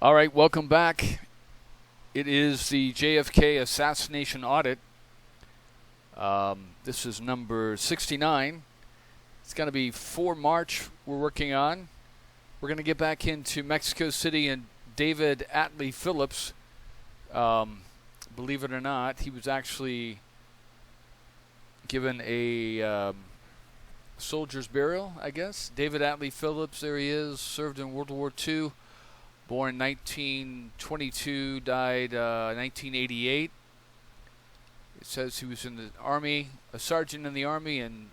All right, welcome back. It is the JFK Assassination Audit. This is number 69. It's going to be for March we're working on. We're going to get back into Mexico City and David Atlee Phillips. Believe it or not, he was actually given a soldier's burial, I guess. David Atlee Phillips, there he is, served in World War II. Born 1922, died 1988. It says he was in the Army, a sergeant in the Army, and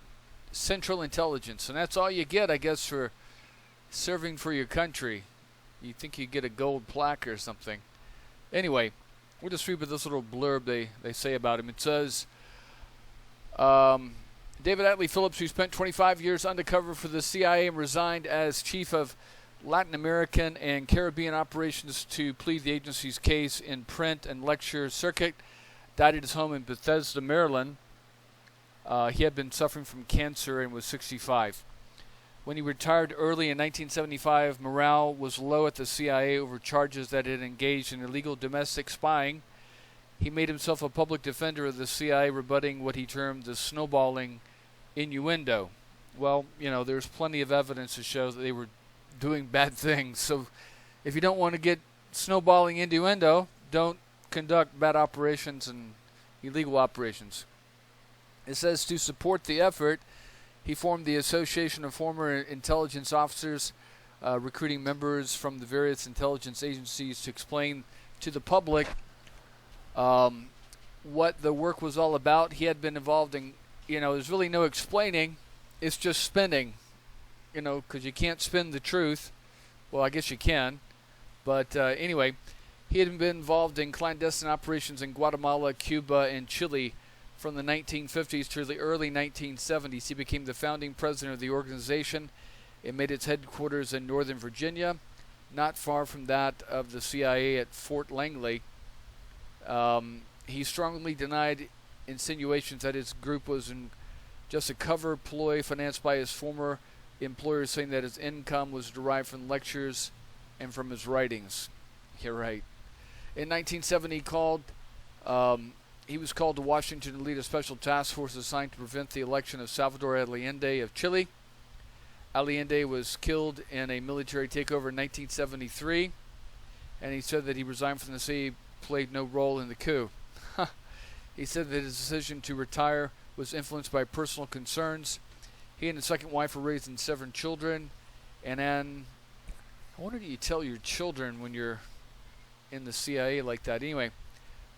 Central Intelligence. And that's all you get, I guess, for serving for your country. You'd think you'd get a gold plaque or something. Anyway, we'll just read this little blurb they say about him. It says, David Atlee Phillips, who spent 25 years undercover for the CIA and resigned as chief of Latin American and Caribbean operations to plead the agency's case in print and lecture circuit, died at his home in Bethesda, Maryland. He had been suffering from cancer and was 65. When he retired early in 1975, morale was low at the CIA over charges that it engaged in illegal domestic spying. He made himself a public defender of the CIA, rebutting what he termed the snowballing innuendo. Well, there's plenty of evidence to show that they were doing bad things. So if you don't want to get snowballing innuendo, don't conduct bad operations and illegal operations. It says to support the effort, he formed the Association of Former Intelligence Officers, recruiting members from the various intelligence agencies to explain to the public what the work was all about. He had been involved in, there's really no explaining. It's just spinning. Because you can't spin the truth. Well, I guess you can. But anyway, he had been involved in clandestine operations in Guatemala, Cuba, and Chile from the 1950s to the early 1970s. He became the founding president of the organization. It made its headquarters in Northern Virginia, not far from that of the CIA at Fort Langley. He strongly denied insinuations that his group was just a cover ploy financed by his former employers, saying that his income was derived from lectures and from his writings. You're right. In 1970, he was called to Washington to lead a special task force assigned to prevent the election of Salvador Allende of Chile. Allende was killed in a military takeover in 1973, and he said that he resigned from the CIA, played no role in the coup. He said that his decision to retire was influenced by personal concerns. He and his second wife were raising 7 children. And then, I wonder, do you tell your children when you're in the CIA like that? Anyway,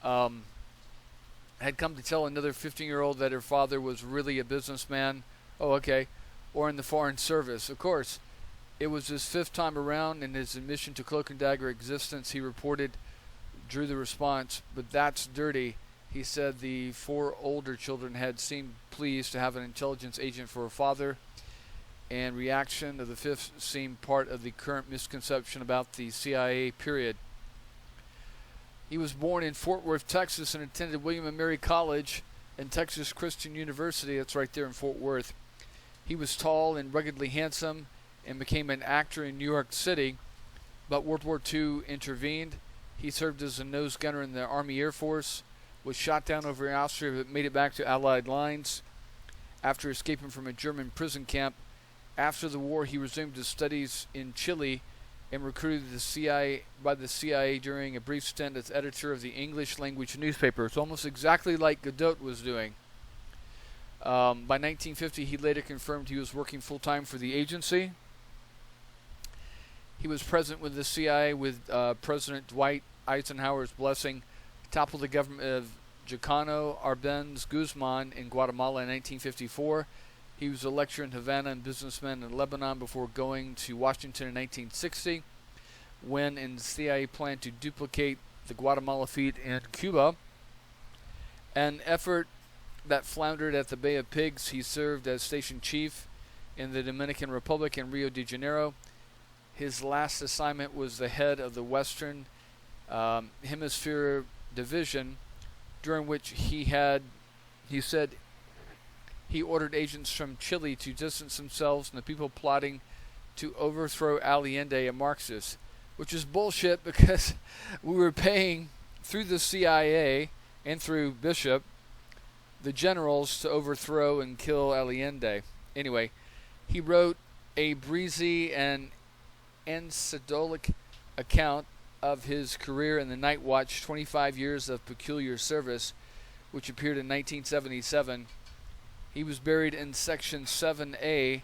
had come to tell another 15-year-old that her father was really a businessman. Oh, okay. Or in the Foreign Service. Of course, it was his 5th time around, and his admission to cloak and dagger existence, he reported, drew the response, "But that's dirty." He said the 4 older children had seemed pleased to have an intelligence agent for a father, and reaction of the 5th seemed part of the current misconception about the CIA, period. He was born in Fort Worth, Texas, and attended William and Mary College and Texas Christian University. That's right there in Fort Worth. He was tall and ruggedly handsome and became an actor in New York City, but World War II intervened. He served as a nose gunner in the Army Air Force, was shot down over Austria, but made it back to Allied lines after escaping from a German prison camp. After the war, he resumed his studies in Chile and recruited by the CIA during a brief stint as editor of the English language newspaper. It's almost exactly like Audit was doing. By 1950, he later confirmed he was working full-time for the agency. He was present with the CIA with President Dwight Eisenhower's blessing, toppled the government of Jacano Arbenz Guzman in Guatemala in 1954. He was a lecturer in Havana and businessman in Lebanon before going to Washington in 1960, when the CIA planned to duplicate the Guatemala feat in Cuba. An effort that floundered at the Bay of Pigs. He served as station chief in the Dominican Republic and Rio de Janeiro. His last assignment was the head of the Western Hemisphere Division, during which he said he ordered agents from Chile to distance themselves from the people plotting to overthrow Allende, a Marxist. which is bullshit because we were paying through the CIA and through Bishop the generals to overthrow and kill Allende. Anyway, he wrote a breezy and anecdotal account of his career in the Night Watch, 25 Years of Peculiar Service, which appeared in 1977. He was buried in Section 7A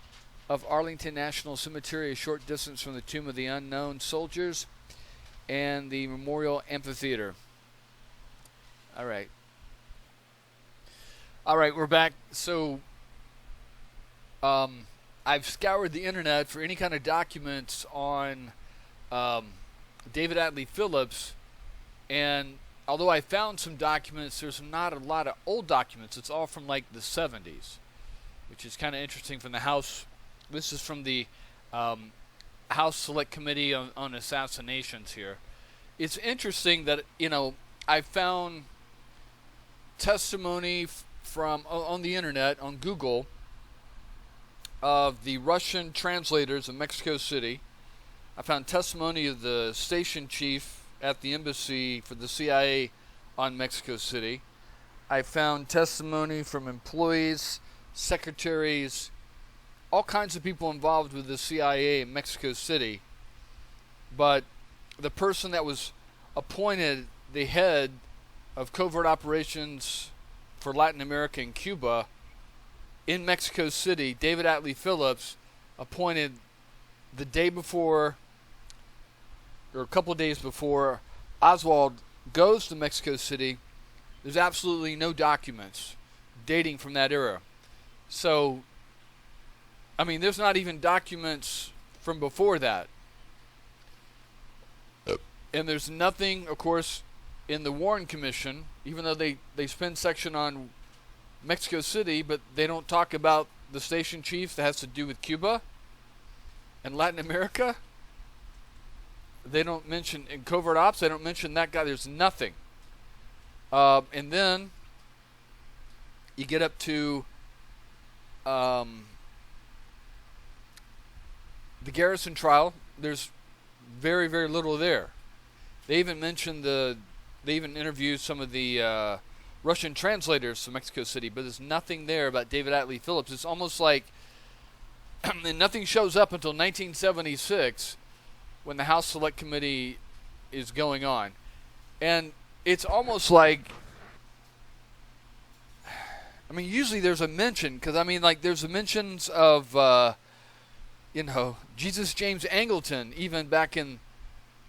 of Arlington National Cemetery, a short distance from the Tomb of the Unknown Soldiers and the Memorial Amphitheater. All right, we're back. So, I've scoured the internet for any kind of documents on David Atlee Phillips, and although I found some documents, there's not a lot of old documents. It's all from like the 70s, which is kind of interesting from the House. This is from the House Select Committee on Assassinations here. It's interesting that, I found testimony from on the internet, on Google, of the Russian translators in Mexico City. I found testimony of the station chief at the embassy for the CIA on Mexico City. I found testimony from employees, secretaries, all kinds of people involved with the CIA in Mexico City. But the person that was appointed the head of covert operations for Latin America and Cuba in Mexico City, David Atlee Phillips, appointed the day before, or a couple of days before Oswald goes to Mexico City. There's absolutely no documents dating from that era. So, there's not even documents from before that. And there's nothing, of course, in the Warren Commission, even though they spend section on Mexico City, but they don't talk about the station chief that has to do with Cuba and Latin America. They don't mention, in covert ops, they don't mention that guy. There's nothing. And then you get up to the Garrison trial. There's very, very little there. They even mentioned they even interviewed some of the Russian translators from Mexico City, but there's nothing there about David Atlee Phillips. It's almost like and nothing shows up until 1976 when the House Select Committee is going on. And it's almost like, usually there's a mention, because there's mentions of, Jesus James Angleton, even back in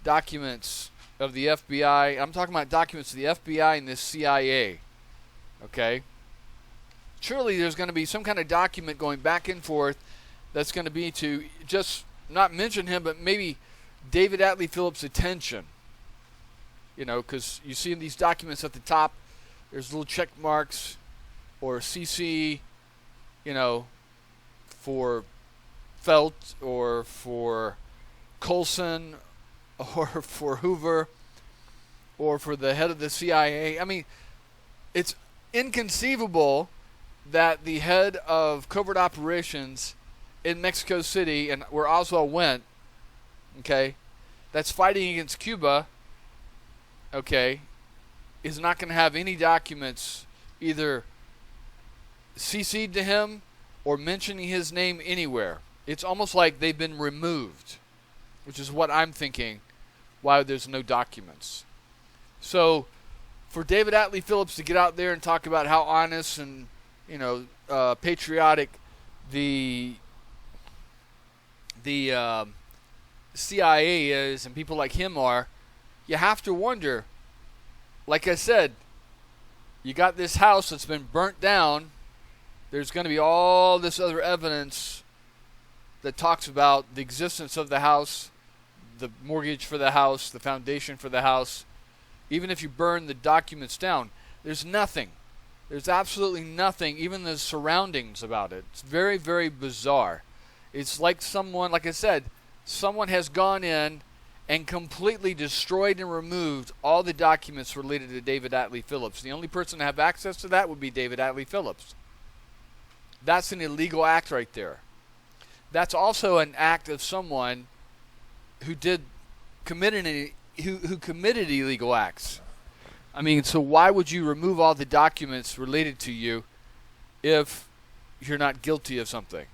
documents of the FBI. I'm talking about documents of the FBI and the CIA. Okay? Surely there's going to be some kind of document going back and forth that's going to be to just not mention him, but maybe David Atlee Phillips' attention. Because you see in these documents at the top, there's little check marks or CC, for Felt or for Colson or for Hoover or for the head of the CIA. It's inconceivable that the head of covert operations in Mexico City, and where Oswald went, okay, that's fighting against Cuba, okay, is not going to have any documents either CC'd to him or mentioning his name anywhere. It's almost like they've been removed, which is what I'm thinking, why there's no documents. So, for David Atlee Phillips to get out there and talk about how honest and, patriotic the CIA is and people like him are, you have to wonder, like I said, you got this house that's been burnt down. There's going to be all this other evidence that talks about the existence of the house, the mortgage for the house, the foundation for the house. Even if you burn the documents down, there's nothing. There's absolutely nothing, even the surroundings about it. It's very, very bizarre. It's like someone, like I said, someone has gone in and completely destroyed and removed all the documents related to David Atlee Phillips. The only person to have access to that would be David Atlee Phillips. That's an illegal act right there. That's also an act of someone who did who committed illegal acts. I mean, so why would you remove all the documents related to you if you're not guilty of something?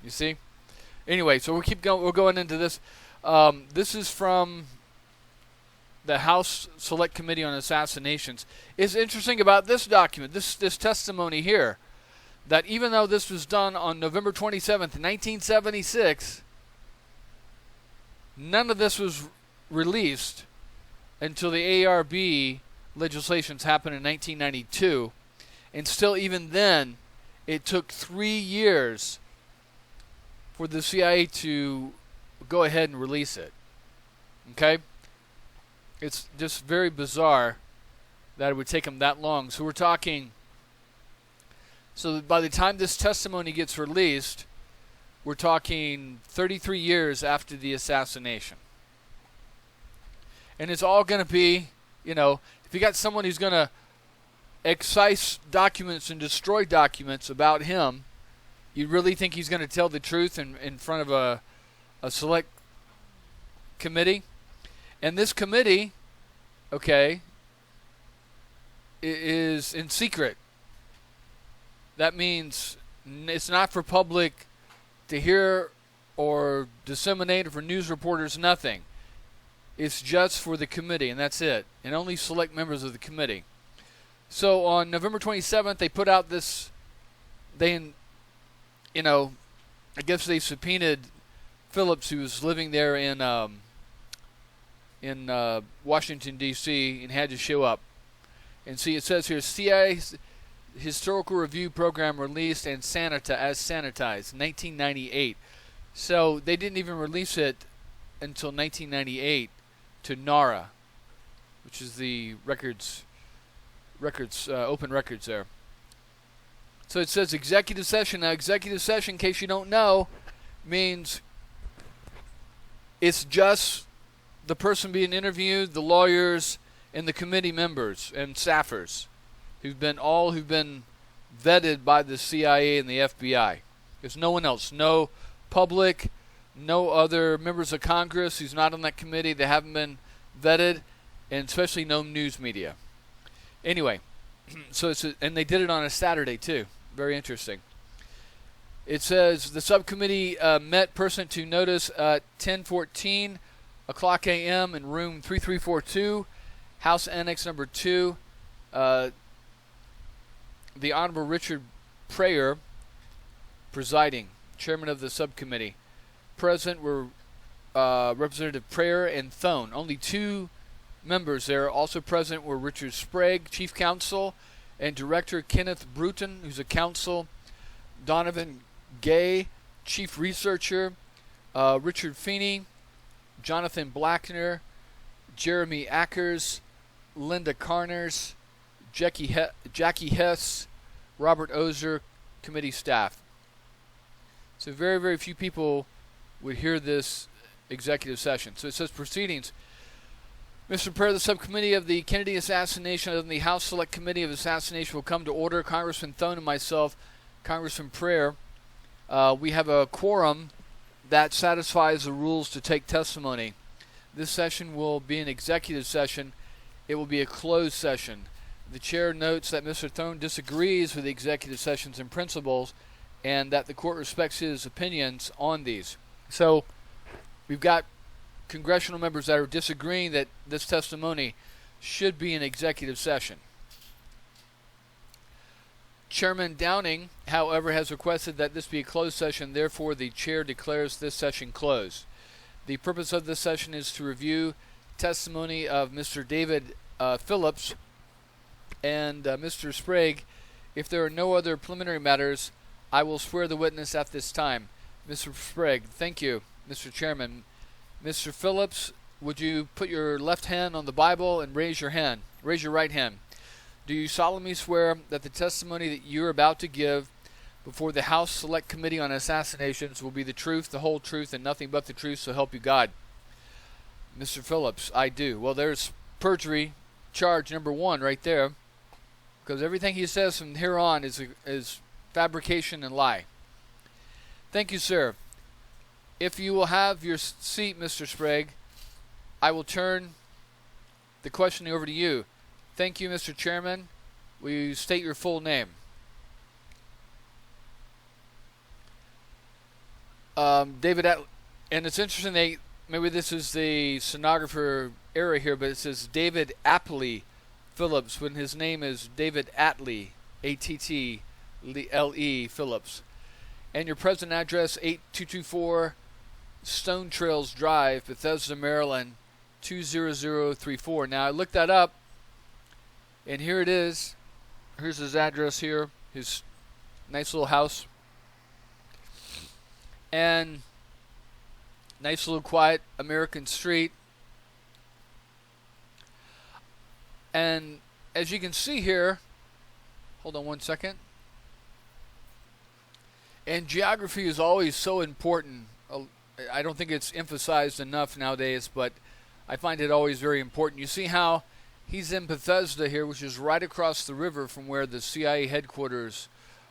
You see? Anyway, so we'll keep going. We're going into this. This is from the House Select Committee on Assassinations. It's interesting about this document, this testimony here, that even though this was done on November 27th, 1976, none of this was released until the ARB legislations happened in 1992. And still, even then, it took 3 years for the CIA to go ahead and release it. Okay? It's just very bizarre that it would take them that long. So we're talking, so by the time this testimony gets released, we're talking 33 years after the assassination. And it's all going to be, if you got someone who's going to excise documents and destroy documents about him, you really think he's going to tell the truth in front of a select committee? And this committee, is in secret. That means it's not for public to hear or disseminate, or for news reporters, nothing. It's just for the committee, and that's it. And only select members of the committee. So on November 27th, they put out this, I guess they subpoenaed Phillips, who was living there in Washington, D.C., and had to show up. And see, it says here, CIA Historical Review Program released and sanitized, 1998. So they didn't even release it until 1998 to NARA, which is the open records there. So it says executive session. Now, executive session, in case you don't know, means it's just the person being interviewed, the lawyers, and the committee members and staffers who've been vetted by the CIA and the FBI. There's no one else. No public, no other members of Congress who's not on that committee. They haven't been vetted, and especially no news media. Anyway, so and they did it on a Saturday too. Very interesting. It says the subcommittee met pursuant to notice at 10:14 o'clock a.m. in room 3342, House Annex Number 2. The Honorable Richard Pryor presiding, chairman of the subcommittee. Present were Representative Pryor and Thone. Only two members there. Also present were Richard Sprague, chief counsel, and director Kenneth Bruton, who's a counsel, Donovan Gay, chief researcher, Richard Feeney, Jonathan Blackner, Jeremy Ackers, Linda Carners, Jackie Hess, Robert Ozer, committee staff. So very, very few people would hear this executive session. So it says proceedings. Mr. Pryor, the subcommittee of the Kennedy assassination and the House Select Committee of Assassination will come to order. Congressman Thone and myself, Congressman Pryor, we have a quorum that satisfies the rules to take testimony. This session will be an executive session. It will be a closed session. The chair notes that Mr. Thone disagrees with the executive sessions and principles, and that the court respects his opinions on these. So we've got congressional members that are disagreeing that this testimony should be an executive session. Chairman Downing, however, has requested that this be a closed session. Therefore, the chair declares this session closed. The purpose of this session is to review testimony of Mr. David Phillips and Mr. Sprague. If there are no other preliminary matters, I will swear the witness at this time. Mr. Sprague, thank you, Mr. Chairman. Mr. Phillips, would you put your left hand on the Bible and raise your hand? Raise your right hand. Do you solemnly swear that the testimony that you are about to give before the House Select Committee on Assassinations will be the truth, the whole truth, and nothing but the truth, so help you God? Mr. Phillips, I do. Well, there's perjury charge number 1 right there, because everything he says from here on is fabrication and lie. Thank you, sir. If you will have your seat, Mr. Sprague, I will turn the questioning over to you. Thank you, Mr. Chairman. Will you state your full name? David, and it's interesting, maybe this is the stenographer error here, but it says David Apley Phillips when his name is David Atlee, A-T-T-L-E Phillips. And your present address, 8224 Stone Trails Drive, Bethesda, Maryland, 20034. Now, I looked that up, and here it is. Here's his address here, his nice little house. And nice little quiet American street. And as you can see here, hold on one second. And geography is always so important. I don't think it's emphasized enough nowadays, but I find it always very important. You see how he's in Bethesda here, which is right across the river from where the CIA headquarters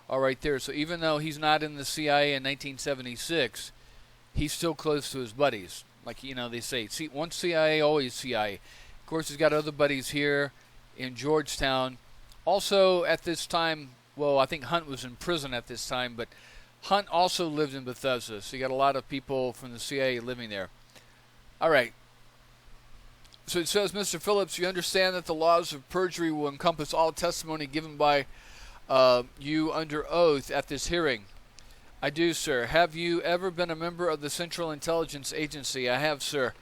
are right there. So even though he's not in the CIA in 1976, he's still close to his buddies. Like, you know, they say, see, once CIA, always CIA. Of course, he's got other buddies here in Georgetown. Also, at this time, well, I think Hunt was in prison at this time, but Hunt also lived in Bethesda. So you got a lot of people from the CIA living there. All right. So it says, Mr. Phillips, you understand that the laws of perjury will encompass all testimony given by you under oath at this hearing. I do, sir. Have you ever been a member of the Central Intelligence Agency? I have, sir.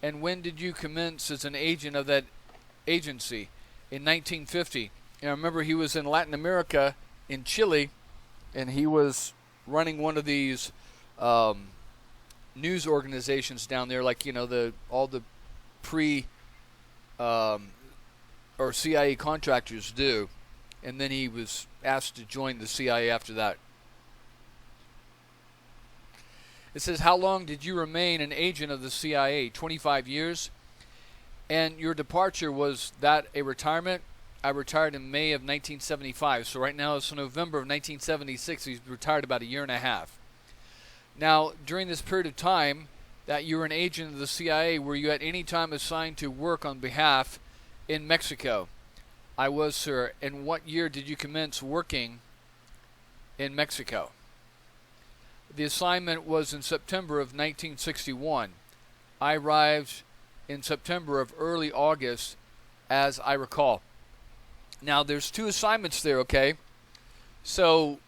And when did you commence as an agent of that agency? In 1950. And I remember he was in Latin America, in Chile, and he was running one of these news organizations down there, like, you know, all the or CIA contractors do. And then he was asked to join the CIA after that. It says, how long did you remain an agent of the CIA? 25 years. And your departure, was that a retirement? I retired in May of 1975. So right now it's November of 1976. He's retired about a year and a half. Now, during this period of time that you were an agent of the CIA, were you at any time assigned to work on behalf in Mexico? I was, sir. And what year did you commence working in Mexico? The assignment was in September of 1961. I arrived in September of early August, as I recall. Now, there's two assignments there, okay? So,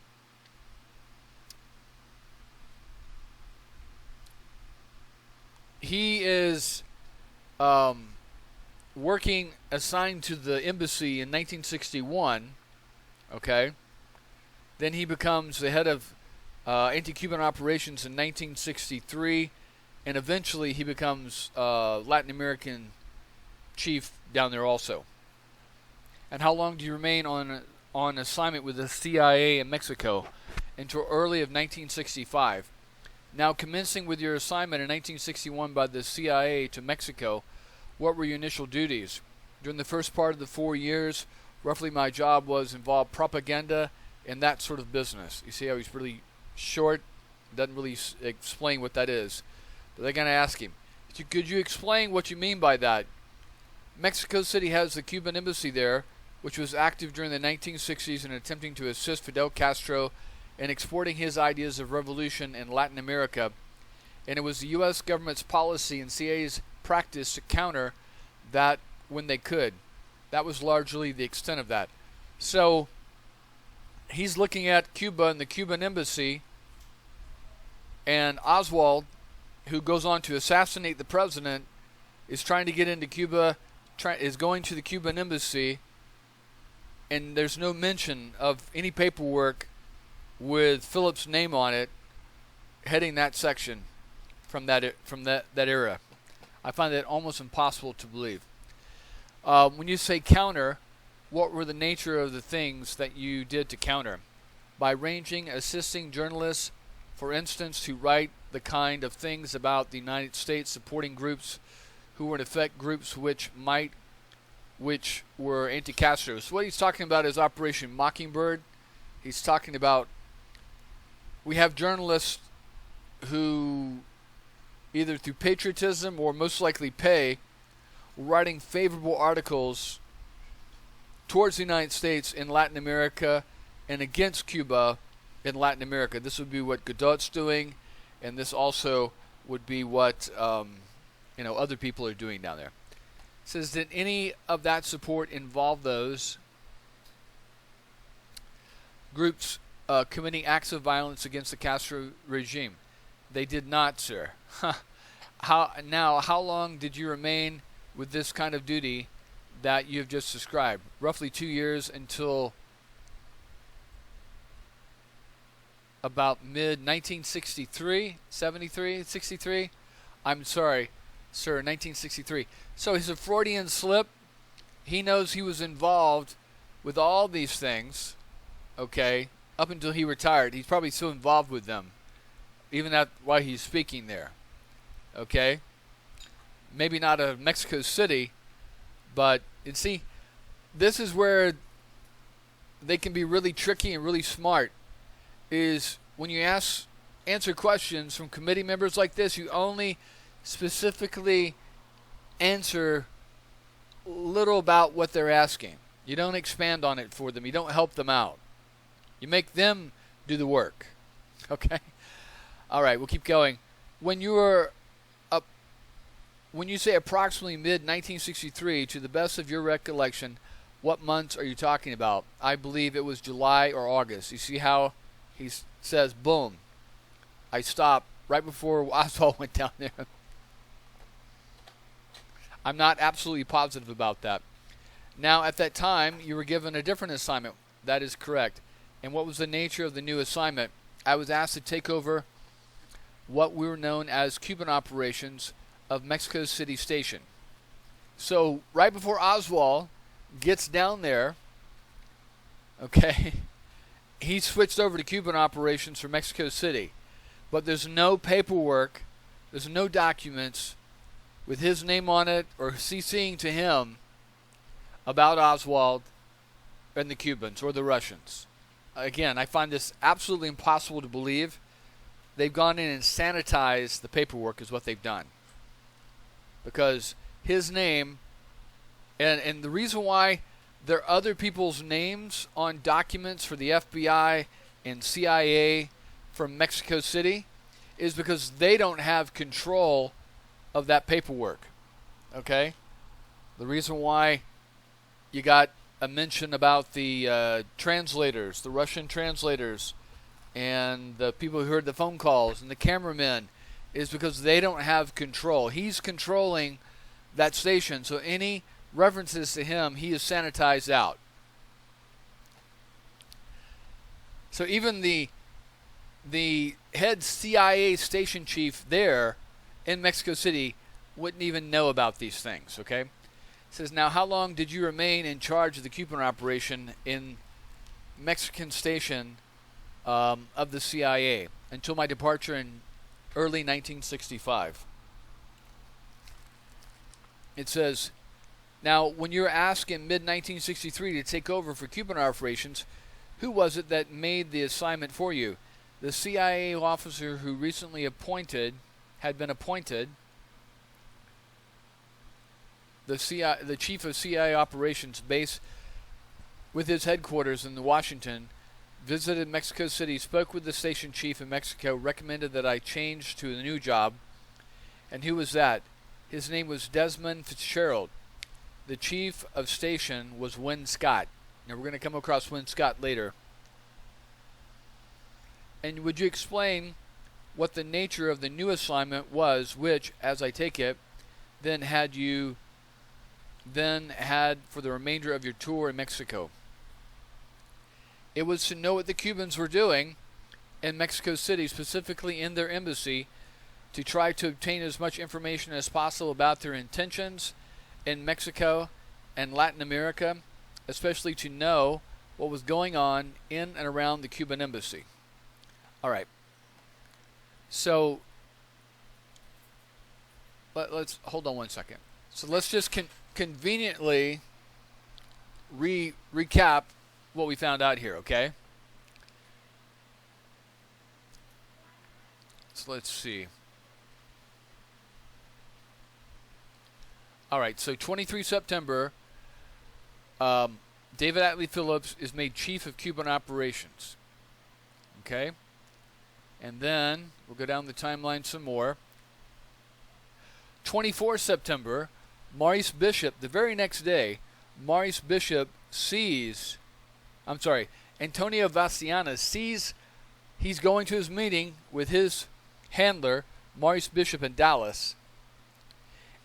he is working, assigned to the embassy in 1961, okay? Then he becomes the head of anti-Cuban operations in 1963, and eventually he becomes Latin American chief down there also. And how long do you remain on assignment with the CIA in Mexico? Until early of 1965. Now, commencing with your assignment in 1961 by the CIA to Mexico, what were your initial duties? During the first part of the 4 years, roughly my job was involved propaganda and that sort of business. You see how he's really short, doesn't really explain what that is. But they're going to ask him, could you explain what you mean by that? Mexico City has the Cuban embassy there, which was active during the 1960s in attempting to assist Fidel Castro in exporting his ideas of revolution in Latin America. And it was the U.S. government's policy and CIA's practice to counter that when they could. That was largely the extent of that. So he's looking at Cuba and the Cuban embassy, and Oswald, who goes on to assassinate the president, is trying to get into Cuba, is going to the Cuban embassy, and there's no mention of any paperwork with Phillips' name on it heading that section from that era. I find that almost impossible to believe. When you say counter, what were the nature of the things that you did to counter? By assisting journalists, for instance, to write the kind of things about the United States supporting groups who were in effect groups which were anti-Castro. So what he's talking about is Operation Mockingbird. He's talking about, we have journalists who, either through patriotism or most likely pay, writing favorable articles towards the United States in Latin America and against Cuba in Latin America. This would be what Godot's doing, and this also would be what other people are doing down there. It says, did any of that support involve those groups committing acts of violence against the Castro regime? They did not, sir. How long did you remain with this kind of duty that you have just described? Roughly 2 years, until about mid-1963, 73, 63? I'm sorry, sir, 1963. So he's a Freudian slip. He knows he was involved with all these things, okay, up until he retired. He's probably still involved with them, even while he's speaking there, okay? Maybe not of Mexico City, but you see, this is where they can be really tricky and really smart, is when you answer questions from committee members like this, you only specifically answer little about what they're asking. You don't expand on it for them. You don't help them out. You make them do the work. Okay? All right, we'll keep going. When you say approximately mid-1963, to the best of your recollection, what months are you talking about? I believe it was July or August. You see how he says, boom, I stopped right before Oswald went down there. I'm not absolutely positive about that. Now, at that time, you were given a different assignment. That is correct. And what was the nature of the new assignment? I was asked to take over what we were known as Cuban operations of Mexico City Station. So, right before Oswald gets down there, okay, he switched over to Cuban operations for Mexico City. But there's no paperwork, there's no documents with his name on it or CCing to him about Oswald and the Cubans or the Russians. Again, I find this absolutely impossible to believe. They've gone in and sanitized the paperwork is what they've done. Because his name, and the reason why there are other people's names on documents for the FBI and CIA from Mexico City is because they don't have control of that paperwork. Okay? The reason why you got a mention about the translators, the Russian translators, and the people who heard the phone calls, and the cameramen, is because they don't have control. He's controlling that station, so any references to him, he is sanitized out. So even the head CIA station chief there in Mexico City wouldn't even know about these things, okay? It says, now how long did you remain in charge of the Cuban operation in Mexican station of the CIA? Until my departure in early 1965. It says, now when you were asked in mid-1963 to take over for Cuban operations, who was it that made the assignment for you? The CIA officer who recently had been appointed, the chief of CIA operations based with his headquarters in Washington, visited Mexico City, spoke with the station chief in Mexico, recommended that I change to a new job. And who was that? His name was Desmond Fitzgerald. The chief of station was Win Scott. Now we're going to come across Win Scott later. And would you explain what the nature of the new assignment was, which, as I take it, then had for the remainder of your tour in Mexico? It was to know what the Cubans were doing in Mexico City, specifically in their embassy, to try to obtain as much information as possible about their intentions in Mexico and Latin America, especially to know what was going on in and around the Cuban embassy. All right. So let's hold on one second. So let's just conveniently recap what we found out here, okay? So let's see. All right, so 23 September, David Atlee Phillips is made chief of Cuban operations. Okay? And then we'll go down the timeline some more. 24 September, Maurice Bishop, the very next day, Maurice Bishop Antonio Vaciana sees he's going to his meeting with his handler, Maurice Bishop, in Dallas.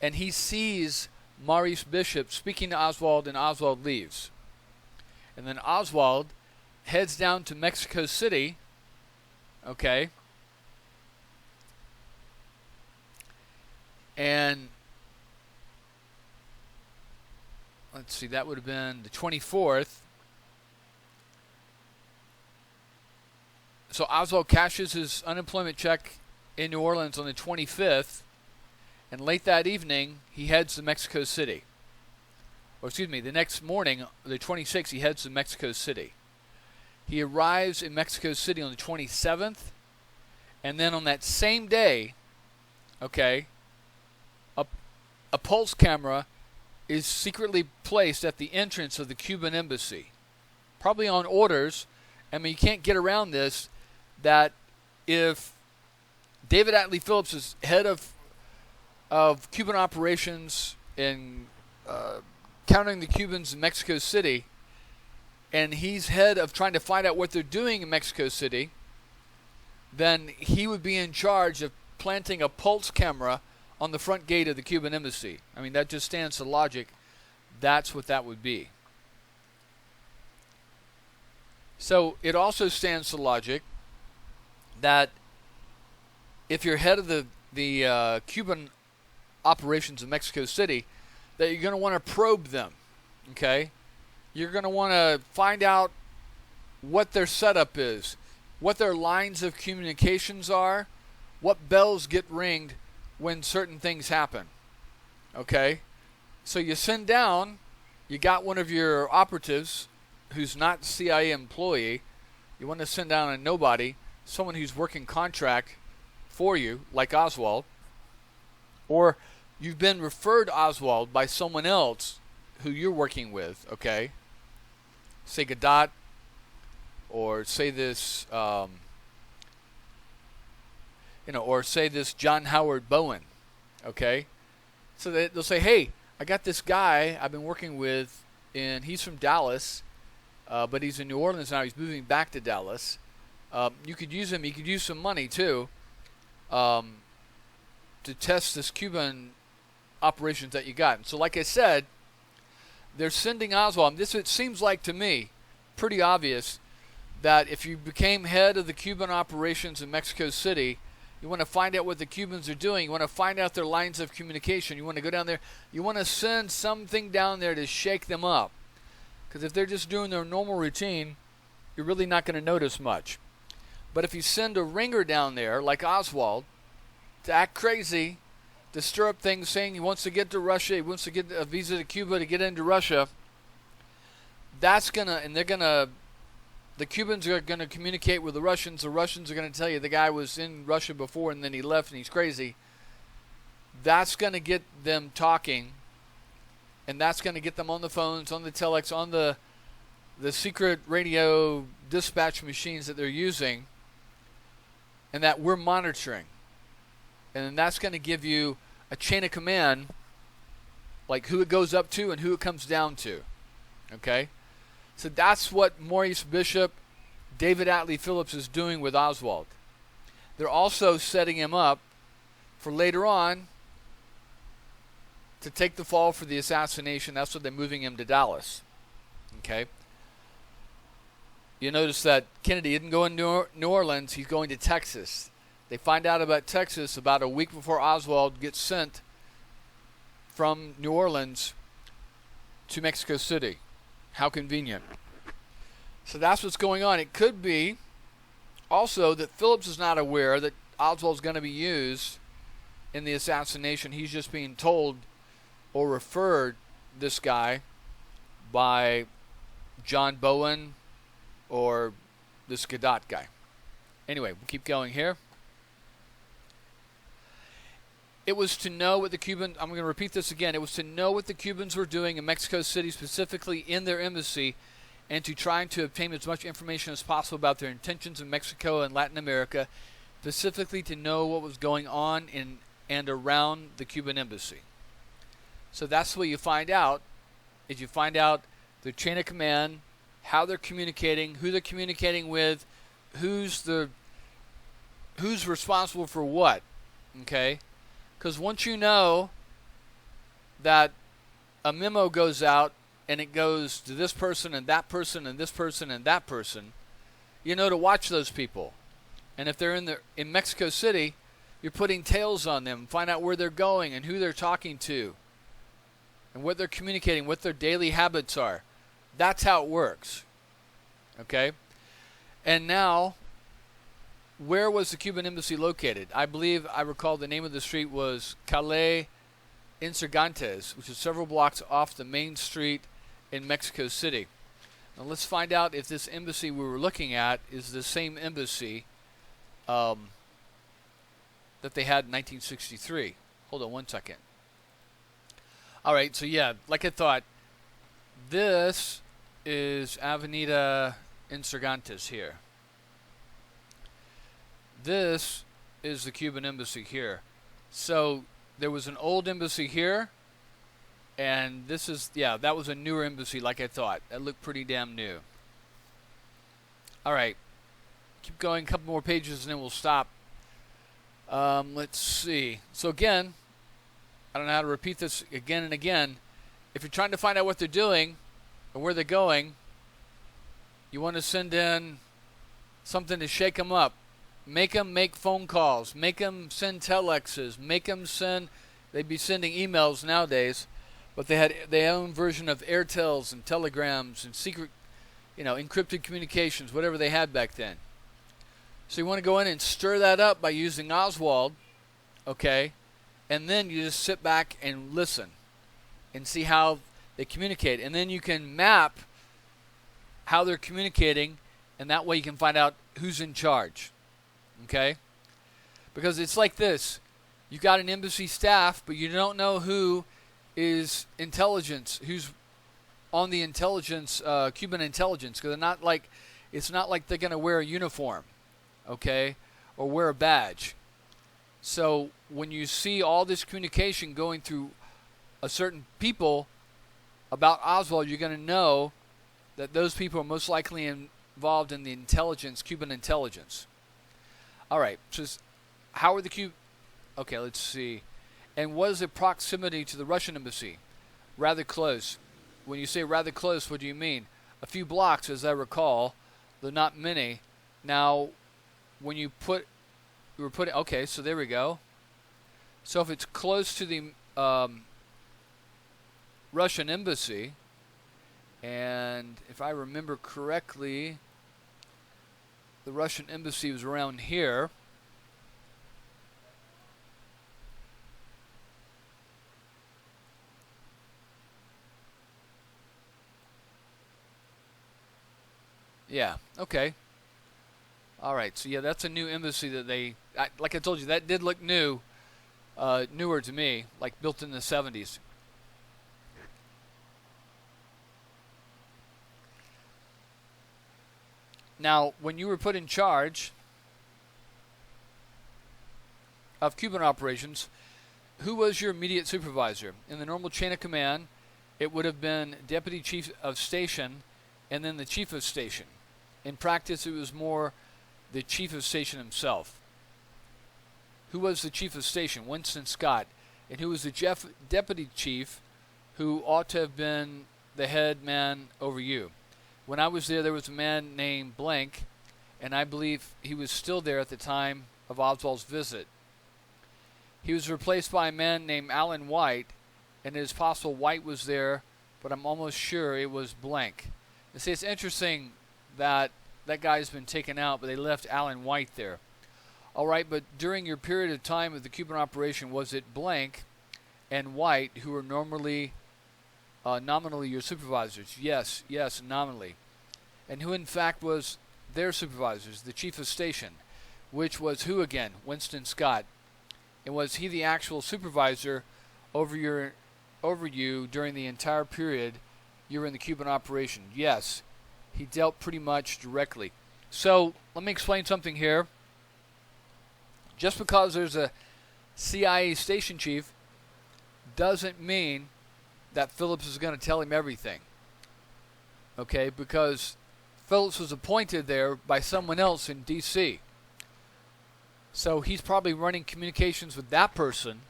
And he sees Maurice Bishop speaking to Oswald, and Oswald leaves. And then Oswald heads down to Mexico City, okay? And let's see, that would have been the 24th. So Oswald cashes his unemployment check in New Orleans on the 25th. And late that evening, he heads to Mexico City. Or excuse me, the next morning, the 26th, he heads to Mexico City. He arrives in Mexico City on the 27th. And then on that same day, okay, a pulse camera is secretly placed at the entrance of the Cuban embassy. Probably on orders. I mean, you can't get around this, that if David Atlee Phillips is head of Cuban operations in counting the Cubans in Mexico City, and he's head of trying to find out what they're doing in Mexico City, then he would be in charge of planting a pulse camera on the front gate of the Cuban embassy. I mean, that just stands to logic. That's what that would be. So it also stands to logic that if you're head of the Cuban operations in Mexico City, that you're going to want to probe them, okay? You're going to want to find out what their setup is, what their lines of communications are, what bells get ringed when certain things happen, okay? So you send down, you got one of your operatives who's not a CIA employee, you want to send down a nobody, someone who's working contract for you, like Oswald, or you've been referred to Oswald by someone else who you're working with, okay? Say Gadot, or say this, or say this John Howard Bowen, okay? So they'll say, hey, I got this guy I've been working with, and he's from Dallas, but he's in New Orleans now. He's moving back to Dallas. You could use him. You could use some money, too, to test this Cuban operations that you got. And so, like I said, they're sending Oswald. This, it seems like to me, pretty obvious that if you became head of the Cuban operations in Mexico City, you want to find out what the Cubans are doing. You want to find out their lines of communication. You want to go down there. You want to send something down there to shake them up. Because if they're just doing their normal routine, you're really not going to notice much. But if you send a ringer down there, like Oswald, to act crazy, to stir up things, saying he wants to get to Russia, he wants to get a visa to Cuba to get into Russia, that's going to, and they're going to, the Cubans are going to communicate with the Russians are going to tell you the guy was in Russia before and then he left and he's crazy. That's going to get them talking, and that's going to get them on the phones, on the telex, on the secret radio dispatch machines that they're using, and that we're monitoring. And then that's going to give you a chain of command, like who it goes up to and who it comes down to. Okay? So that's what Maurice Bishop, David Atlee Phillips is doing with Oswald. They're also setting him up for later on to take the fall for the assassination. That's what they're moving him to Dallas. Okay? You notice that Kennedy isn't going to New Orleans, he's going to Texas. They find out about Texas about a week before Oswald gets sent from New Orleans to Mexico City. How convenient. So that's what's going on. It could be also that Phillips is not aware that Oswald's going to be used in the assassination. He's just being told or referred this guy by John Bowen or this Gadot guy. Anyway, we'll keep going here. It was to know what the Cuban, I'm going to repeat this again, it was to know what the Cubans were doing in Mexico City, specifically in their embassy, and to try to obtain as much information as possible about their intentions in Mexico and Latin America, specifically to know what was going on in and around the Cuban embassy. So that's what you find out, is you find out their chain of command, how they're communicating, who they're communicating with, who's responsible for what, okay? Because once you know that a memo goes out and it goes to this person and that person and this person and that person, you know to watch those people. And if they're in Mexico City, you're putting tails on them, find out where they're going and who they're talking to and what they're communicating, what their daily habits are. That's how it works. Okay? And now, where was the Cuban embassy located? I believe I recall the name of the street was Calle Insurgentes, which is several blocks off the main street in Mexico City. Now let's find out if this embassy we were looking at is the same embassy that they had in 1963. Hold on one second. Alright, so yeah, like I thought, this is Avenida Insurgentes here. This is the Cuban embassy here. So there was an old embassy here, and this is, yeah, that was a newer embassy like I thought. That looked pretty damn new. Alright, keep going, a couple more pages and then we'll stop. Let's see. So again, I don't know how to repeat this again and again. If you're trying to find out what they're doing or where they're going, you want to send in something to shake them up. Make them make phone calls. Make them send telexes. Make them send, they'd be sending emails nowadays, but they had their own version of Airtels and telegrams and secret, encrypted communications, whatever they had back then. So you want to go in and stir that up by using Oswald, okay? And then you just sit back and listen and see how they communicate. And then you can map how they're communicating, and that way you can find out who's in charge. Okay? Because it's like this. You got an embassy staff, but you don't know who is intelligence, who's on the intelligence, Cuban intelligence. Because it's not like they're going to wear a uniform, okay, or wear a badge. So when you see all this communication going through a certain people about Oswald, you're going to know that those people are most likely involved in the intelligence, Cuban intelligence. All right, so how are the Cuban... Okay, let's see. And what is the proximity to the Russian embassy? Rather close. When you say rather close, what do you mean? A few blocks, as I recall, though not many. Now, when you were putting... Okay, so there we go. So if it's close to the Russian embassy, and if I remember correctly, the Russian embassy was around here. Yeah, okay. Alright, so yeah, that's a new embassy that like I told you, that did look new, newer to me, like built in the 70s. Now, when you were put in charge of Cuban operations, who was your immediate supervisor? In the normal chain of command, it would have been Deputy Chief of Station and then the Chief of Station. In practice, it was more the Chief of Station himself. Who was the Chief of Station? Winston Scott. And who was the Deputy Chief, who ought to have been the head man over you? When I was there was a man named Blank, and I believe he was still there at the time of Oswald's visit. He was replaced by a man named Alan White, and it is possible White was there, but I'm almost sure it was Blank. You see, it's interesting that that guy's been taken out, but they left Alan White there. All right, but during your period of time of the Cuban operation, was it Blank and White who were nominally your supervisors? Yes, nominally. And who in fact was their supervisors? The Chief of Station, which was who again? Winston Scott. And was he the actual supervisor over you during the entire period you were in the Cuban operation? Yes, he dealt pretty much directly. So let me explain something here. Just because there's a CIA station chief doesn't mean that Phillips is going to tell him everything. Okay, because Phillips was appointed there by someone else in D.C. So he's probably running communications with that person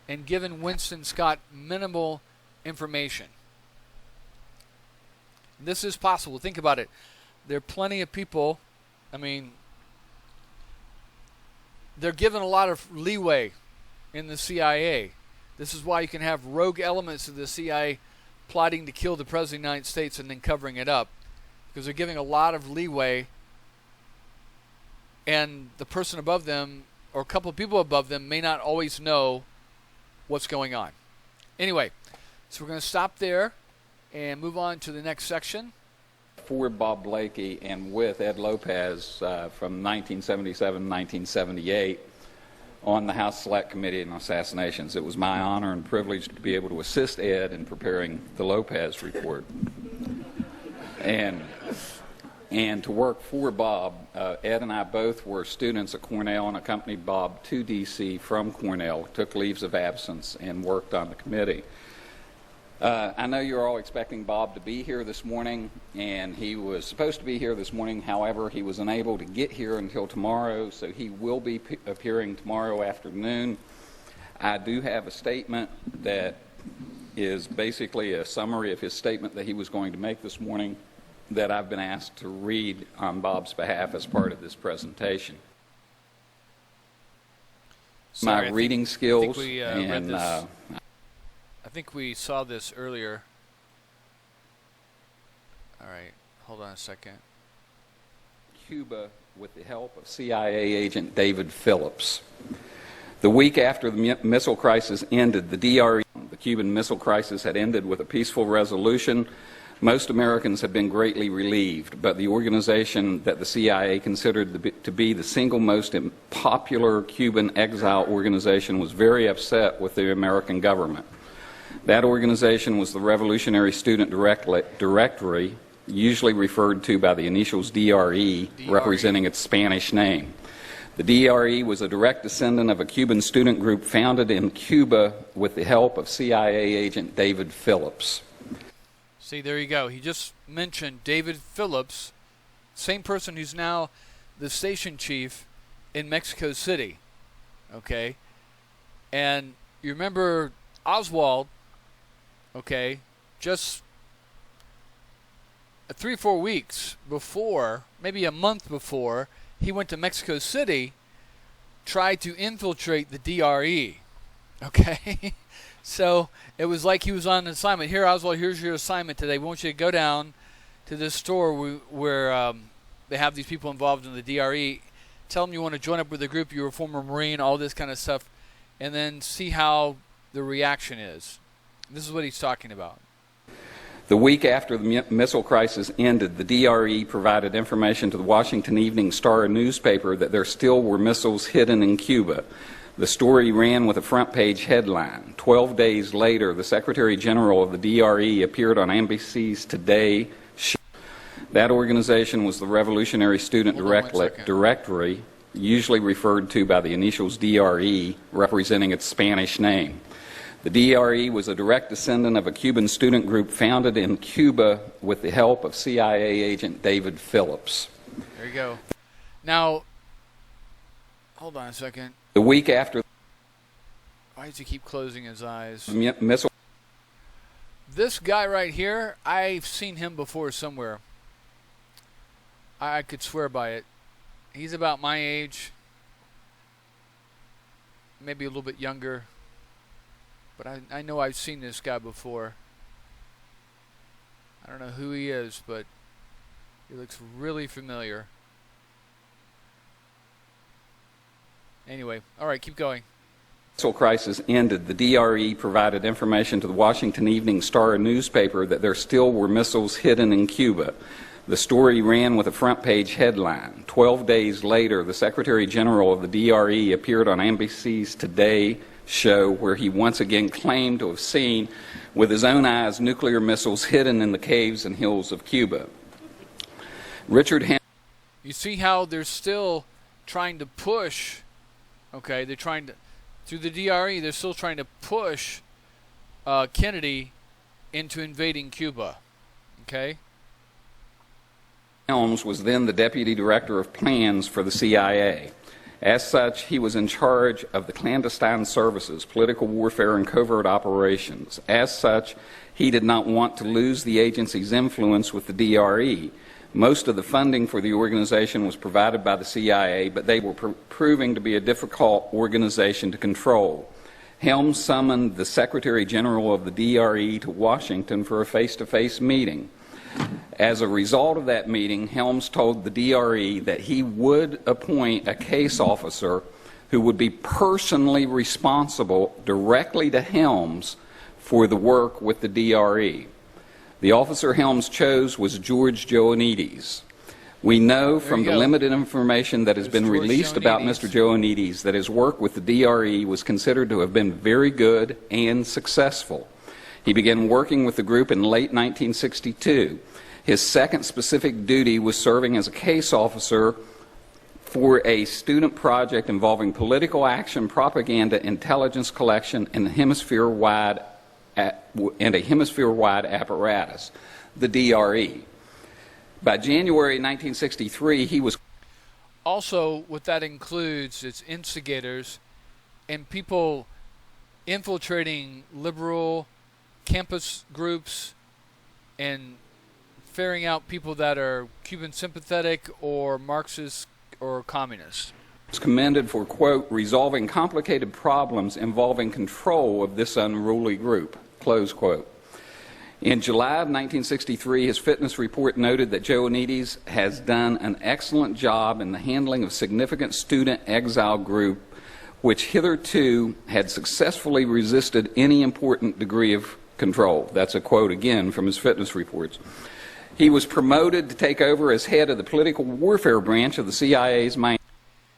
and giving Winston Scott minimal information. This is possible. Think about it. There are plenty of people, I mean, they're given a lot of leeway in the CIA. This is why you can have rogue elements of the CIA plotting to kill the President of the United States and then covering it up, because they're giving a lot of leeway, and the person above them or a couple of people above them may not always know what's going on. Anyway, so we're going to stop there and move on to the next section. For Bob Blakey and with Ed Lopez from 1977 to 1978 on the House Select Committee on Assassinations. It was my honor and privilege to be able to assist Ed in preparing the Lopez report. And to work for Bob, Ed and I both were students at Cornell and accompanied Bob to D.C. from Cornell, took leaves of absence, and worked on the committee. I know you're all expecting Bob to be here this morning, and he was supposed to be here this morning. However, he was unable to get here until tomorrow, so he will be appearing tomorrow afternoon. I do have a statement that is basically a summary of his statement that he was going to make this morning that I've been asked to read on Bob's behalf as part of this presentation. Sorry, my reading skills I think we read this. I think we saw this earlier. All right, hold on a second. Cuba with the help of CIA agent David Phillips. The week after the missile crisis ended, the Cuban Missile Crisis, had ended with a peaceful resolution. Most Americans have been greatly relieved, but the organization that the CIA considered to be the single most popular Cuban exile organization was very upset with the American government. That organization was the Revolutionary Student Directory, usually referred to by the initials DRE, representing its Spanish name. The DRE was a direct descendant of a Cuban student group founded in Cuba with the help of CIA agent David Phillips. See, there you go. He just mentioned David Phillips, same person who's now the station chief in Mexico City. Okay? And you remember Oswald, okay, just 3 or 4 weeks before, maybe a month before, he went to Mexico City, tried to infiltrate the DRE. Okay? So it was like he was on an assignment. Here, Oswald, here's your assignment today. We want you to go down to this store where they have these people involved in the DRE. Tell them you want to join up with the group. You're a former Marine, all this kind of stuff, and then see how the reaction is. This is what he's talking about. The week after the missile crisis ended, the DRE provided information to the Washington Evening Star newspaper that there still were missiles hidden in Cuba. The story ran with a front-page headline. 12 days later, the Secretary General of the DRE appeared on NBC's Today show. That organization was the Revolutionary Student Directory, usually referred to by the initials DRE, representing its Spanish name. The DRE was a direct descendant of a Cuban student group founded in Cuba with the help of CIA agent David Phillips. There you go. Now, hold on a second. The week after... Why does he keep closing his eyes? Missile. This guy right here, I've seen him before somewhere. I could swear by it. He's about my age. Maybe a little bit younger. But I know I've seen this guy before. I don't know who he is, but he looks really familiar. Anyway, all right, keep going. Missile crisis ended, the DRE provided information to the Washington Evening Star newspaper that there still were missiles hidden in Cuba. The story ran with a front-page headline. 12 days later, the Secretary General of the DRE appeared on NBC's Today show, where he once again claimed to have seen with his own eyes nuclear missiles hidden in the caves and hills of Cuba. You see how they're still trying to push, okay, they're trying to, through the DRE, they're still trying to push Kennedy into invading Cuba, okay? Helms was then the Deputy Director of Plans for the CIA. As such, he was in charge of the clandestine services, political warfare, and covert operations. As such, he did not want to lose the agency's influence with the DRE. Most of the funding for the organization was provided by the CIA, but they were proving to be a difficult organization to control. Helms summoned the Secretary General of the DRE to Washington for a face-to-face meeting. As a result of that meeting, Helms told the DRE that he would appoint a case officer who would be personally responsible directly to Helms for the work with the DRE. The officer Helms chose was George Ioannidis. We know from the limited information that has been released about Mr. Ioannidis that his work with the DRE was considered to have been very good and successful. He began working with the group in late 1962. His second specific duty was serving as a case officer for a student project involving political action, propaganda, intelligence collection, and a hemisphere-wide apparatus, the DRE. By January 1963, he was... Also, what that includes is instigators and people infiltrating liberal campus groups and ferrying out people that are Cuban sympathetic or Marxist or communist. Was commended for, quote, resolving complicated problems involving control of this unruly group, close quote. In July of 1963, his fitness report noted that Ioannidis has done an excellent job in the handling of significant student exile group which hitherto had successfully resisted any important degree of control. That's a quote again from his fitness reports. He was promoted to take over as head of the political warfare branch of the CIA's main...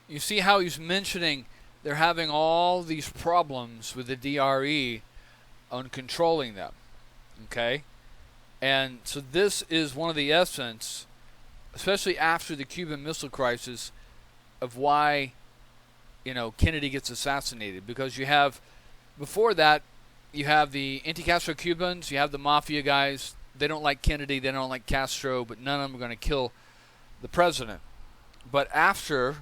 You see how he's mentioning they're having all these problems with the DRE on controlling them, okay? And so this is one of the essence, especially after the Cuban Missile Crisis, of why, you know, Kennedy gets assassinated. Because you have, before that, you have the anti-Castro Cubans, you have the mafia guys. They don't like Kennedy, they don't like Castro, but none of them are going to kill the president. But after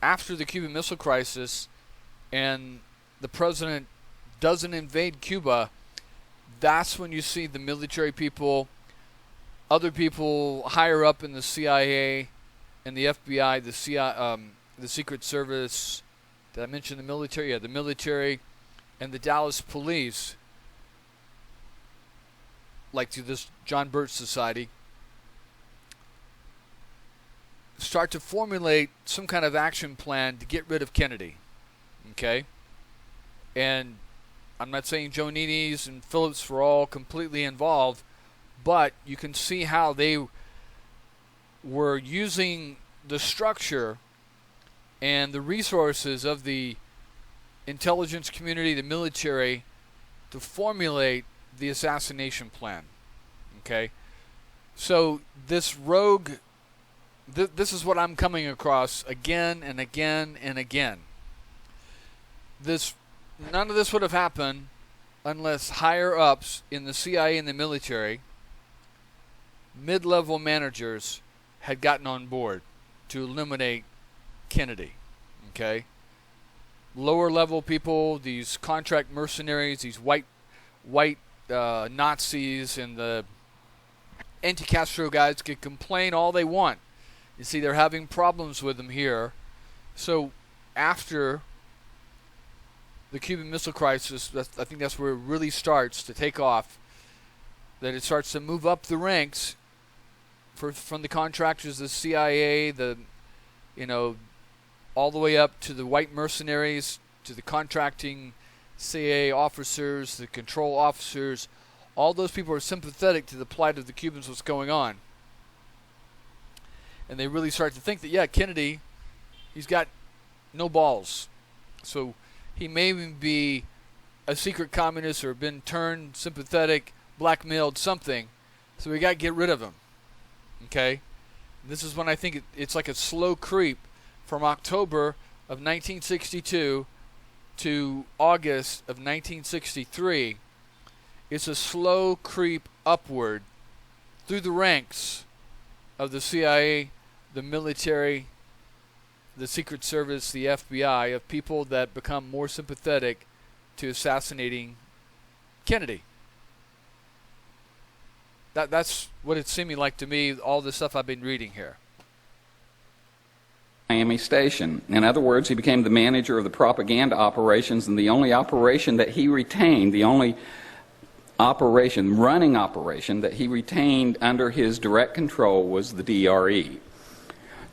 the Cuban Missile Crisis and the president doesn't invade Cuba, that's when you see the military people, other people higher up in the CIA and the FBI, the Secret Service. Did I mention the military? Yeah, the military and the Dallas police, like through this John Birch Society, start to formulate some kind of action plan to get rid of Kennedy. Okay? And I'm not saying Ioannidis and Phillips were all completely involved, but you can see how they were using the structure and the resources of the intelligence community, the military, to formulate the assassination plan. Okay? So this rogue, this is what I'm coming across again and again and again. None of this would have happened unless higher ups in the CIA and the military, mid-level managers, had gotten on board to eliminate Kennedy. Okay? Lower level people, these contract mercenaries, these white Nazis and the anti-Castro guys could complain all they want. You see, they're having problems with them here. So after the Cuban Missile Crisis, I think that's where it really starts to take off, that it starts to move up the ranks from the contractors, the CIA, all the way up to the white mercenaries, to the contracting CIA officers, the control officers. All those people are sympathetic to the plight of the Cubans, what's going on. and they really start to think that, yeah, Kennedy, he's got no balls. So he may even be a secret communist or been turned sympathetic, blackmailed, something. So we got to get rid of him. Okay? This is when I think it's like a slow creep from October of 1962 to August of 1963. It's a slow creep upward through the ranks of the CIA, the military, the Secret Service, the FBI, of people that become more sympathetic to assassinating Kennedy. That's what it's seeming like to me, all the stuff I've been reading here. Miami Station. In other words, he became the manager of the propaganda operations, and the only operation that he retained, the only running operation that he retained under his direct control was the DRE.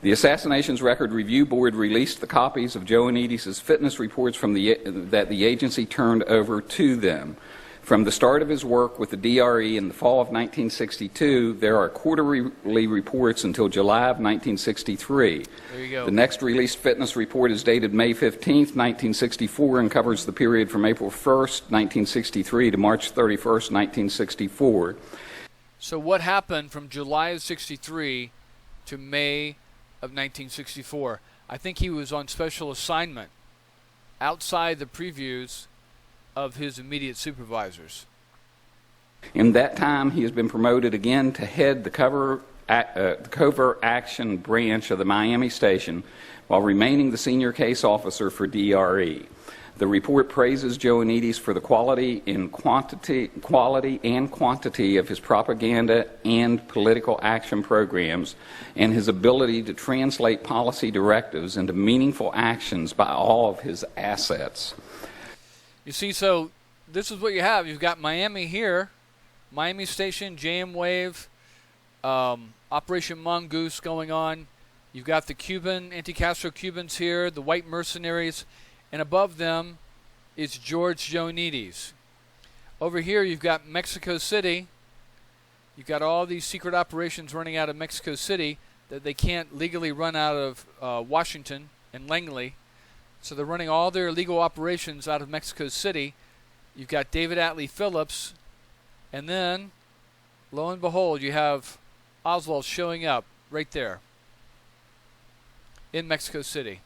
The Assassinations Record Review Board released the copies of Joannidis' fitness reports that the agency turned over to them. From the start of his work with the DRE in the fall of 1962, there are quarterly reports until July of 1963. There you go. The next released fitness report is dated May 15, 1964, and covers the period from April 1, 1963 to March 31, 1964. So what happened from July of 63 to May of 1964? I think he was on special assignment outside the previews of his immediate supervisors. In that time, he has been promoted again to head the covert action branch of the Miami Station while remaining the senior case officer for DRE. The report praises Joannidis for the quality and quantity of his propaganda and political action programs, and his ability to translate policy directives into meaningful actions by all of his assets. You see, so this is what you have. You've got Miami here, Miami Station, JM Wave, Operation Mongoose going on. You've got the anti-Castro Cubans here, the white mercenaries, and above them is George Joannidis. Over here you've got Mexico City. You've got all these secret operations running out of Mexico City that they can't legally run out of Washington and Langley. So they're running all their illegal operations out of Mexico City. You've got David Atlee Phillips, and then, lo and behold, you have Oswald showing up right there in Mexico City.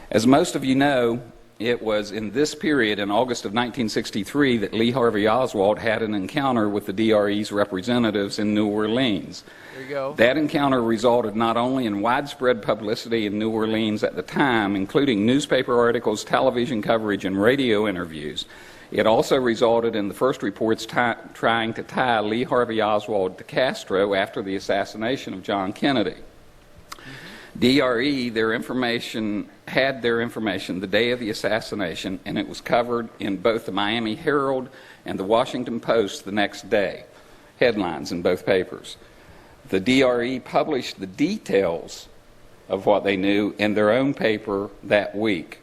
As most of you know, it was in this period, in August of 1963, that Lee Harvey Oswald had an encounter with the DRE's representatives in New Orleans. There you go. That encounter resulted not only in widespread publicity in New Orleans at the time, including newspaper articles, television coverage, and radio interviews. It also resulted in the first reports trying to tie Lee Harvey Oswald to Castro after the assassination of John Kennedy. DRE had their information the day of the assassination, and it was covered in both the Miami Herald and the Washington Post the next day, headlines in both papers. The DRE published the details of what they knew in their own paper that week.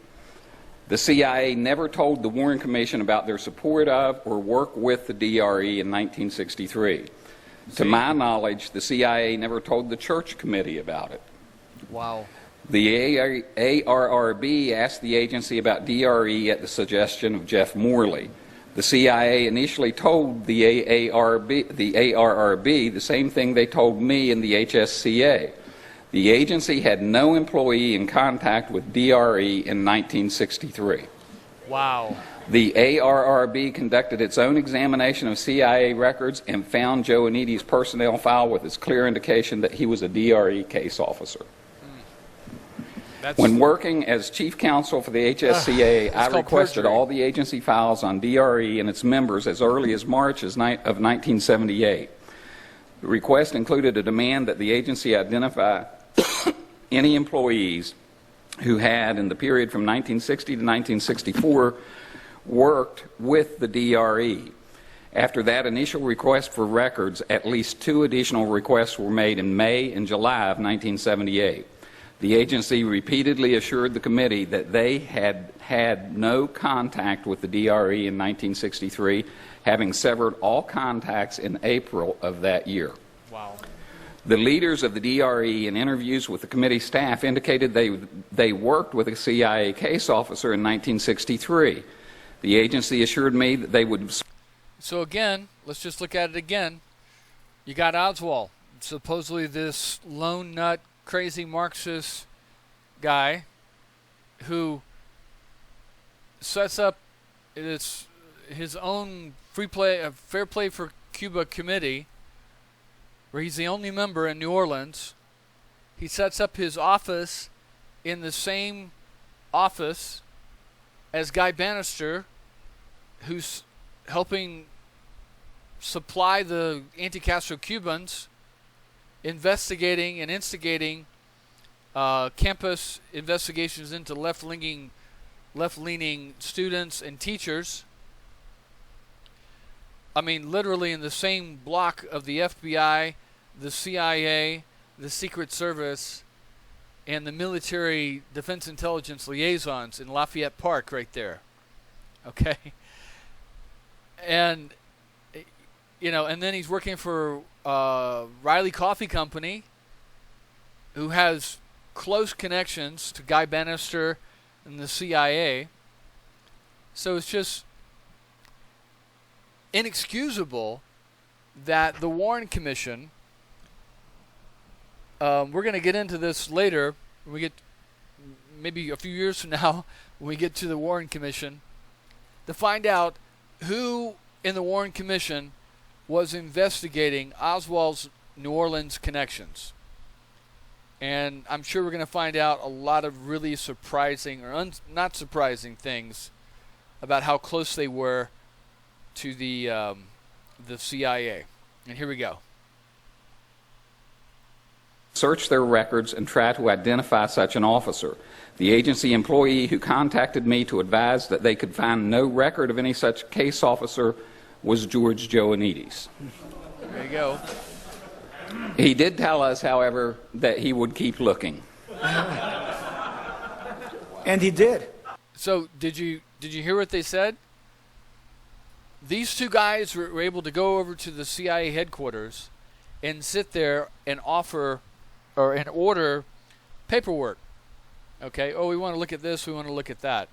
The CIA never told the Warren Commission about their support of or work with the DRE in 1963. To my knowledge, the CIA never told the Church Committee about it. Wow. The ARRB asked the agency about DRE at the suggestion of Jeff Morley. The CIA initially told the ARRB the same thing they told me and the HSCA. The agency had no employee in contact with DRE in 1963. Wow. The ARRB conducted its own examination of CIA records and found Joannidis' personnel file with its clear indication that he was a DRE case officer. When working as chief counsel for the HSCA, I requested all the agency files on DRE and its members as early as March of 1978. The request included a demand that the agency identify any employees who had, in the period from 1960 to 1964, worked with the DRE. After that initial request for records, at least 2 additional requests were made in May and July of 1978. The agency repeatedly assured the committee that they had had no contact with the DRE in 1963, having severed all contacts in April of that year. Wow. The leaders of the DRE in interviews with the committee staff indicated they worked with a CIA case officer in 1963. The agency assured me that they would... So again, let's just look at it again. You got Oswald, supposedly this lone nut, crazy Marxist guy who sets up his own Fair Play for Cuba committee, where he's the only member in New Orleans. He sets up his office in the same office as Guy Bannister, who's helping supply the anti-Castro Cubans, investigating and instigating campus investigations into left-leaning students and teachers. I mean, literally in the same block of the FBI, the CIA, the Secret Service, and the military defense intelligence liaisons in Lafayette Park right there. Okay? And, you know, and then he's working for Riley Coffee Company, who has close connections to Guy Bannister and the CIA. So it's just inexcusable that the Warren Commission, we're going to get into this later, when we get maybe a few years from now, when we get to the Warren Commission, to find out who in the Warren Commission was investigating Oswald's New Orleans connections. And I'm sure we're going to find out a lot of really surprising or not surprising things about how close they were to the CIA. And here we go. Search their records and try to identify such an officer. The agency employee who contacted me to advise that they could find no record of any such case officer was George Joannides. There you go. He did tell us, however, that he would keep looking. And he did. So did you hear what they said? These two guys were able to go over to the CIA headquarters and sit there and offer or and order paperwork. Okay, oh, we want to look at this, we want to look at that.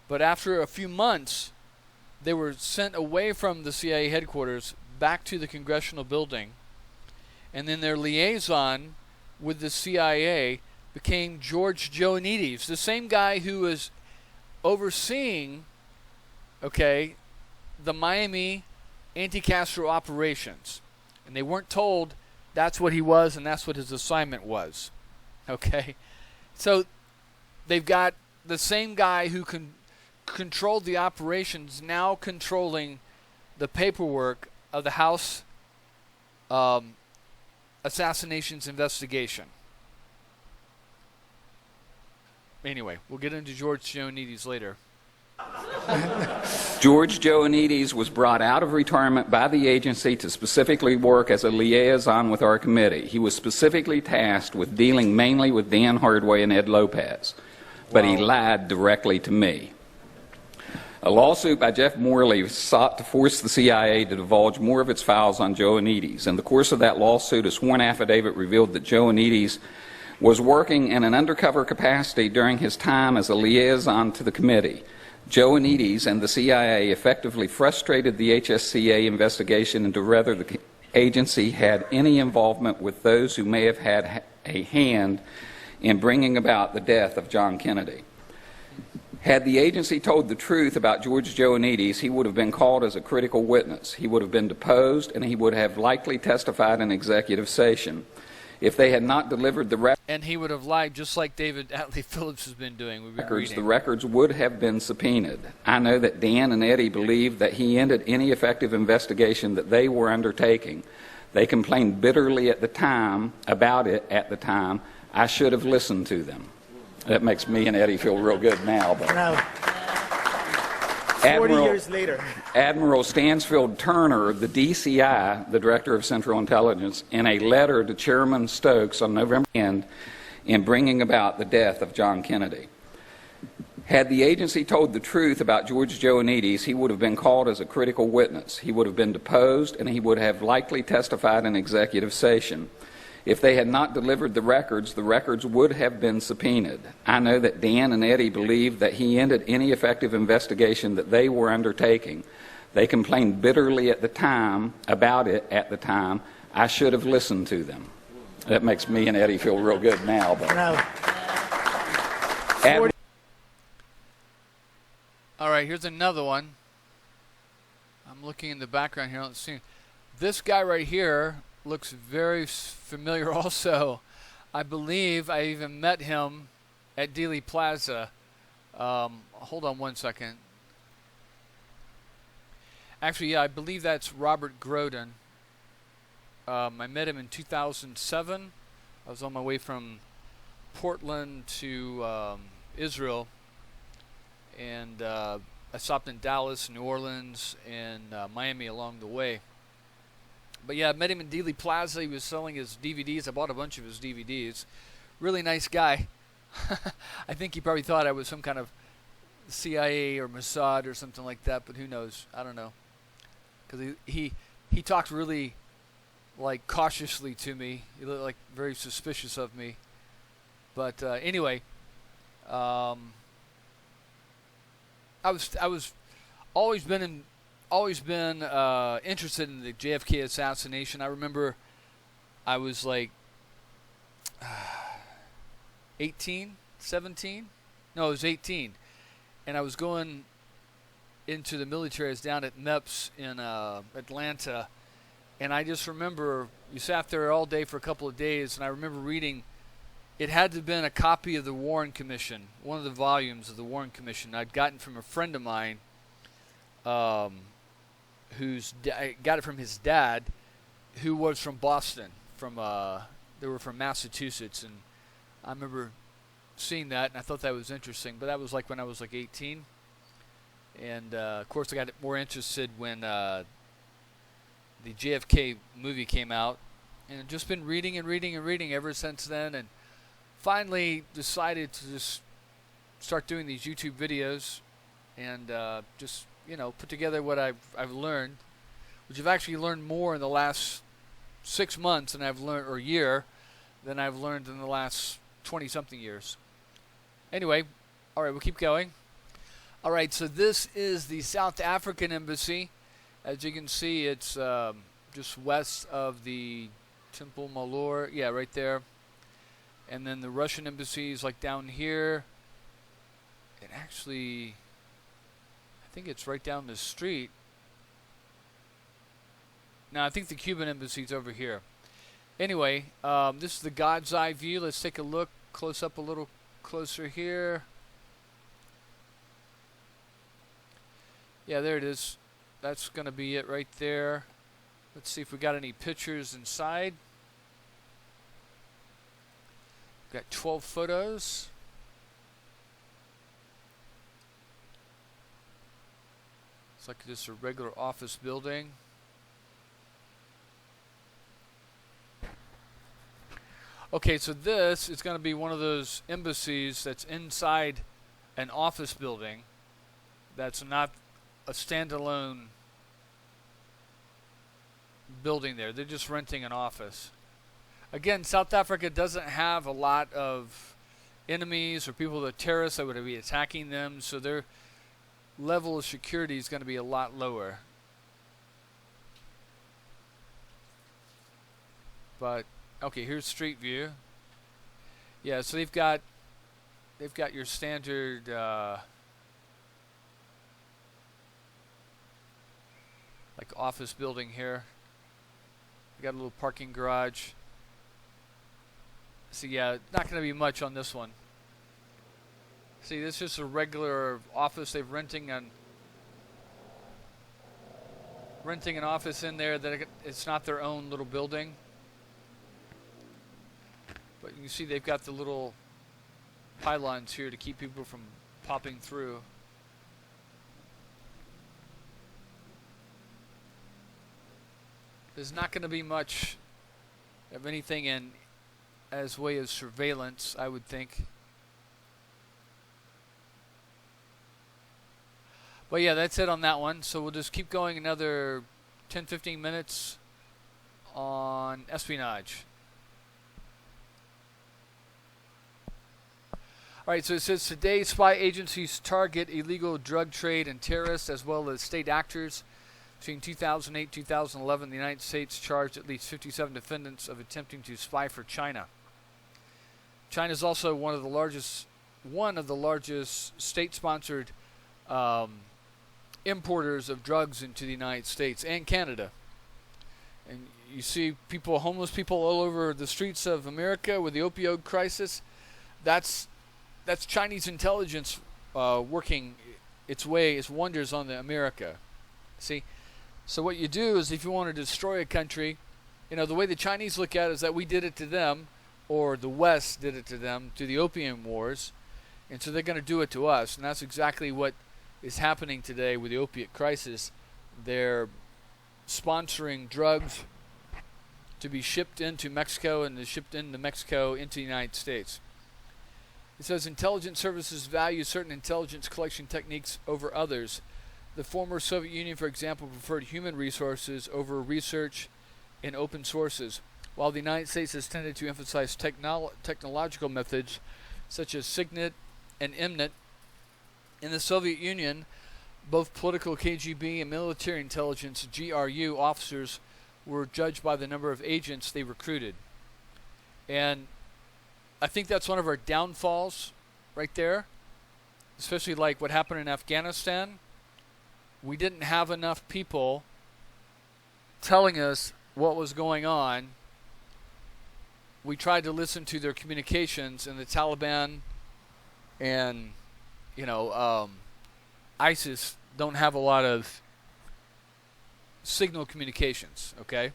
But after a few months, they were sent away from the CIA headquarters back to the Congressional Building, and then their liaison with the CIA became George Joannides, the same guy who was overseeing, okay, the Miami anti-Castro operations. And they weren't told that's what he was and that's what his assignment was. Okay? So they've got the same guy who controlled the operations now controlling the paperwork of the House Assassinations investigation. Anyway, we'll get into George Joannides later. George Joannides was brought out of retirement by the agency to specifically work as a liaison with our committee. He was specifically tasked with dealing mainly with Dan Hardway and Ed Lopez, but he lied directly to me. A lawsuit by Jeff Morley sought to force the CIA to divulge more of its files on Joannides. In the course of that lawsuit, a sworn affidavit revealed that Joannides was working in an undercover capacity during his time as a liaison to the committee. Joannides and the CIA effectively frustrated the HSCA investigation into whether the agency had any involvement with those who may have had a hand in bringing about the death of John Kennedy. Had the agency told the truth about George Joannides, he would have been called as a critical witness. He would have been deposed, and he would have likely testified in executive session. If they had not delivered the records, and he would have lied just like David Atlee Phillips has been doing. The records would have been subpoenaed. I know that Dan and Eddie believed that he ended any effective investigation that they were undertaking. They complained bitterly at the time about it at the time. I should have listened to them. That makes me and Eddie feel real good now. But Now, 40 years later. Admiral Stansfield Turner, the DCI, the Director of Central Intelligence, in a letter to Chairman Stokes on November 10th, in bringing about the death of John Kennedy. Had the agency told the truth about George Joannides, he would have been called as a critical witness. He would have been deposed, and he would have likely testified in executive session. If they had not delivered the records would have been subpoenaed. I know that Dan and Eddie believed that he ended any effective investigation that they were undertaking. They complained bitterly at the time about it at the time. I should have listened to them. That makes me and Eddie feel real good now. But all right, here's another one. I'm looking in the background here. I don't see this guy right here. Looks very familiar also. I believe I even met him at Dealey Plaza. Hold on one second. Actually, yeah, I believe that's Robert Groden. I met him in 2007. I was on my way from Portland to Israel, and I stopped in Dallas, New Orleans, and Miami along the way. But yeah, I met him in Dealey Plaza. He was selling his DVDs. I bought a bunch of his DVDs. Really nice guy. I think he probably thought I was some kind of CIA or Mossad or something like that, but who knows? I don't know. Because he talked really like cautiously to me. He looked like very suspicious of me. But anyway, I was always been interested in the JFK assassination. I remember I was like 18, 17? No, I was 18. And I was going into the military. I was down at MEPS in Atlanta. And I just remember you sat there all day for a couple of days, and I remember reading, it had to have been a copy of the Warren Commission, one of the volumes of the Warren Commission I'd gotten from a friend of mine who's got it from his dad, who was from Boston. They were from Massachusetts, and I remember seeing that, and I thought that was interesting. But that was like when I was like 18, and of course I got more interested when the JFK movie came out, and just been reading and reading and reading ever since then, and finally decided to just start doing these YouTube videos and just put together what I've learned, which I've actually learned more in the last 6 months than I've learned, or year, than I've learned in the last 20-something years. Anyway, all right, we'll keep going. All right, so this is the South African Embassy. As you can see, it's just west of the Temple Malur. Yeah, right there. And then the Russian Embassy is like down here. And actually, I think it's right down the street. Now, I think the Cuban Embassy is over here. Anyway, this is the God's Eye view. Let's take a look close up a little closer here. Yeah, there it is. That's going to be it right there. Let's see if we got any pictures inside. Got 12 photos. It's like just a regular office building. Okay, so this is going to be one of those embassies that's inside an office building that's not a standalone building there. They're just renting an office. Again, South Africa doesn't have a lot of enemies or people that are terrorists that would be attacking them, so their level of security is going to be a lot lower. But okay, here's street view. Yeah, so they've got your standard like office building here. We got a little parking garage. So yeah, not going to be much on this one. See, this is just a regular office. They're renting an office in there that it's not their own little building. But you can see they've got the little pylons here to keep people from popping through. There's not going to be much of anything in as way of surveillance, I would think. But yeah, that's it on that one. So we'll just keep going another 10-15 minutes on espionage. All right, so it says today spy agencies target illegal drug trade and terrorists as well as state actors. Between 2008 and 2011, the United States charged at least 57 defendants of attempting to spy for China. China is also one of the largest state-sponsored importers of drugs into the United States and Canada. And you see homeless people all over the streets of America with the opioid crisis. That's Chinese intelligence working its wonders on America. See? So what you do is if you want to destroy a country, the way the Chinese look at it is that we did it to them, or the West did it to them through the opium wars, and so they're going to do it to us. And that's exactly what is happening today with the opiate crisis. They're sponsoring drugs to be shipped into Mexico, and they're shipped into Mexico into the United States. It says intelligence services value certain intelligence collection techniques over others. The former Soviet Union, for example, preferred human resources over research in open sources, while the United States has tended to emphasize technological methods such as Signet and Mnet. In the Soviet Union, both political KGB and military intelligence GRU officers were judged by the number of agents they recruited. And I think that's one of our downfalls right there, especially like what happened in Afghanistan. We didn't have enough people telling us what was going on. We tried to listen to their communications, and the Taliban and ISIS don't have a lot of signal communications, okay?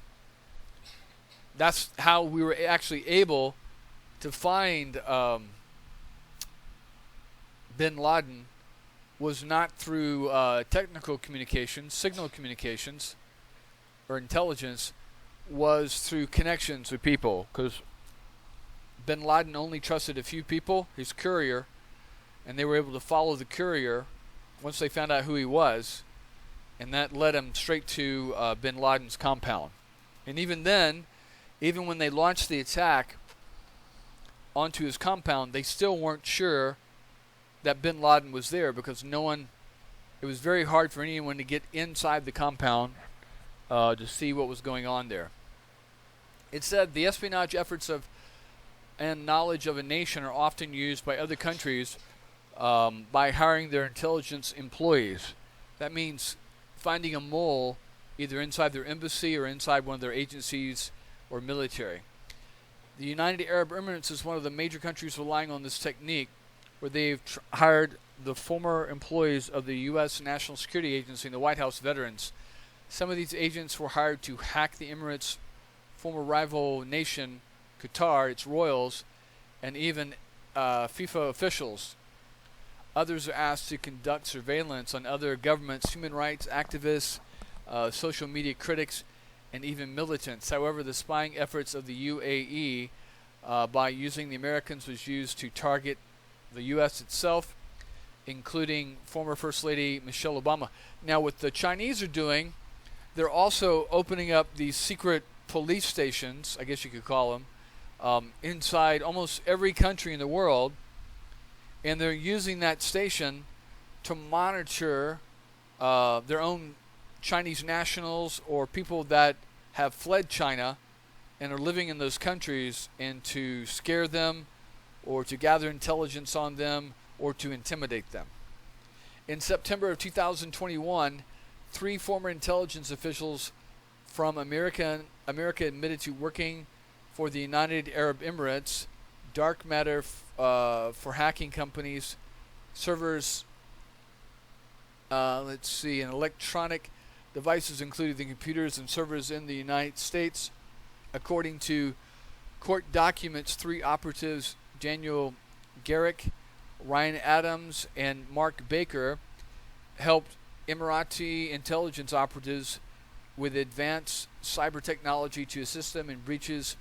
That's how we were actually able to find bin Laden, was not through technical communications, signal communications, or intelligence, was through connections with people, because bin Laden only trusted a few people, his courier, and they were able to follow the courier once they found out who he was, and that led him straight to bin Laden's compound. And even then, even when they launched the attack onto his compound, they still weren't sure that bin Laden was there, because it was very hard for anyone to get inside the compound to see what was going on there. It said the espionage efforts and knowledge of a nation are often used by other countries by hiring their intelligence employees. That means finding a mole either inside their embassy or inside one of their agencies or military. The United Arab Emirates is one of the major countries relying on this technique, where they've hired the former employees of the U.S. National Security Agency and the White House veterans. Some of these agents were hired to hack the Emirates' former rival nation, Qatar, its royals, and even FIFA officials. Others are asked to conduct surveillance on other governments, human rights activists, social media critics, and even militants. However, the spying efforts of the UAE by using the Americans was used to target the U.S. itself, including former First Lady Michelle Obama. Now, what the Chinese are doing, they're also opening up these secret police stations, I guess you could call them, inside almost every country in the world, and they're using that station to monitor their own Chinese nationals or people that have fled China and are living in those countries, and to scare them or to gather intelligence on them or to intimidate them. In September of 2021, 3 former intelligence officials from America admitted to working for the United Arab Emirates dark matter for hacking companies, servers, and electronic devices, including the computers and servers in the United States. According to court documents, 3 operatives, Daniel Garrick, Ryan Adams, and Mark Baker, helped Emirati intelligence operatives with advanced cyber technology to assist them in breaches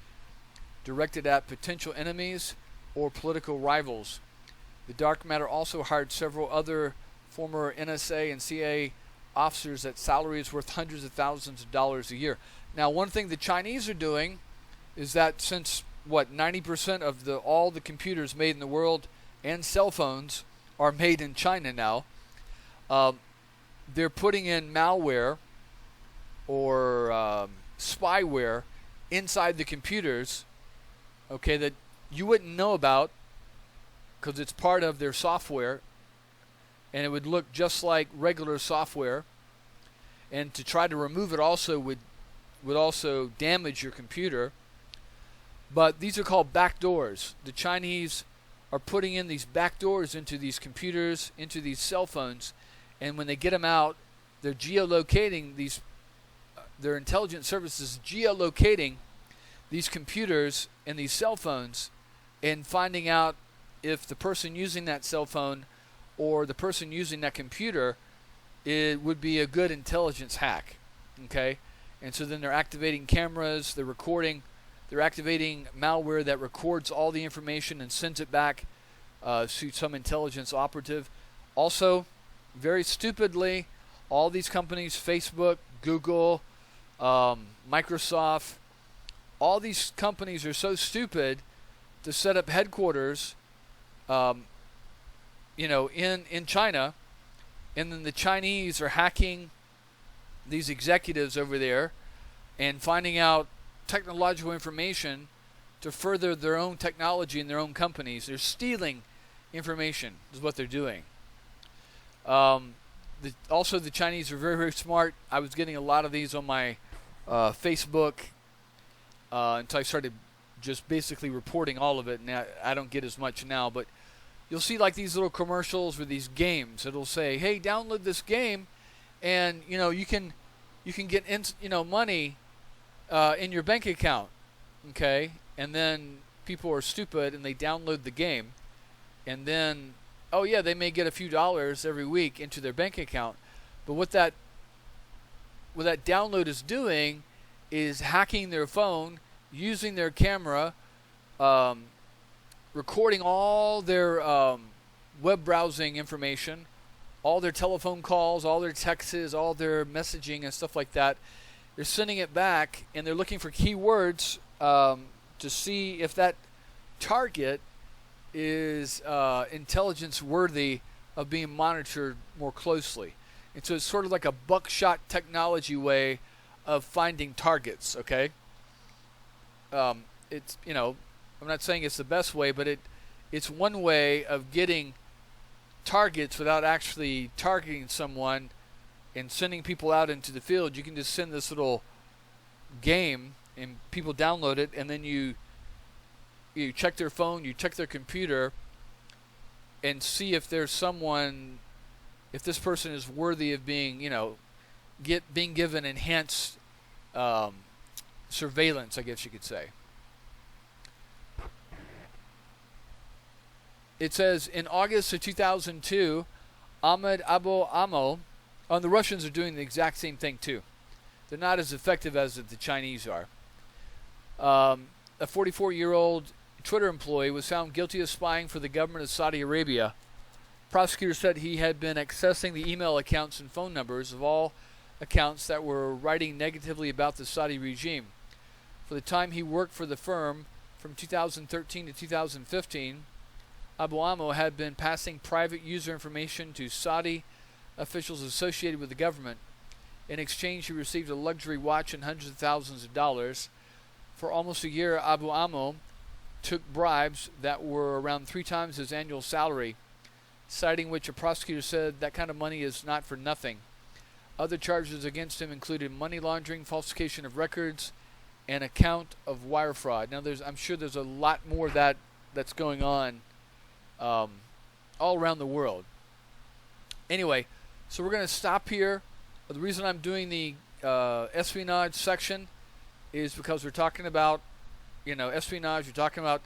directed at potential enemies or political rivals. The dark matter also hired several other former NSA and CIA officers at salaries worth hundreds of thousands of dollars a year. Now, one thing the Chinese are doing is that since 90% of all the computers made in the world and cell phones are made in China now. They're putting in malware or spyware inside the computers, okay, that you wouldn't know about because it's part of their software, and it would look just like regular software. And to try to remove it also would also damage your computer. But these are called backdoors. The Chinese are putting in these backdoors into these computers, into these cell phones, and when they get them out, they're geolocating these. Their intelligence services geolocating these computers and these cell phones, and finding out if the person using that cell phone or the person using that computer, it would be a good intelligence hack. Okay, and so then they're activating cameras, they're recording. They're activating malware that records all the information and sends it back to some intelligence operative. Also, very stupidly, all these companies, Facebook, Google, Microsoft, all these companies are so stupid to set up headquarters, in China, and then the Chinese are hacking these executives over there and finding out technological information to further their own technology in their own companies. They're stealing information is what they're doing. Also, the Chinese are very, very smart. I was getting a lot of these on my Facebook until I started just basically reporting all of it. And I don't get as much now, but you'll see like these little commercials with these games. It'll say, "Hey, download this game, and you can get money in your bank account." Okay, and then people are stupid and they download the game, and then they may get a few dollars every week into their bank account. But what that download is doing is hacking their phone, using their camera, recording all their web browsing information, all their telephone calls, all their texts, all their messaging and stuff like that. They're sending it back, and they're looking for keywords to see if that target is intelligence worthy of being monitored more closely. And so it's sort of like a buckshot technology way of finding targets. Okay, it's I'm not saying it's the best way, but it's one way of getting targets without actually targeting someone and sending people out into the field. You can just send this little game and people download it, and then you check their phone, you check their computer, and see if there's someone, if this person is worthy of being, being given enhanced surveillance, I guess you could say. It says, in August of 2002, Ahmed Abu Amo, and the Russians are doing the exact same thing too. They're not as effective as the Chinese are. A 44-year-old Twitter employee was found guilty of spying for the government of Saudi Arabia. Prosecutors said he had been accessing the email accounts and phone numbers of all accounts that were writing negatively about the Saudi regime. For the time he worked for the firm, from 2013 to 2015, Abu Amo had been passing private user information to Saudi officials associated with the government. In exchange, he received a luxury watch and hundreds of thousands of dollars. For almost a year, Abu Amo took bribes that were around 3 times his annual salary, citing which a prosecutor said that kind of money is not for nothing. Other charges against him included money laundering, falsification of records, and account of wire fraud. Now, I'm sure there's a lot more that's going on all around the world. Anyway, so we're going to stop here. The reason I'm doing the espionage section is because we're talking about, espionage. We're talking about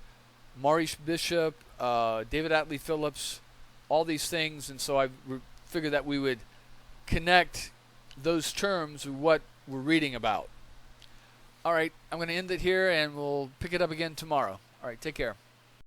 Maurice Bishop, David Atlee Phillips, all these things, and so I figured that we would connect those terms with what we're reading about. All right, I'm going to end it here, and we'll pick it up again tomorrow. All right, take care.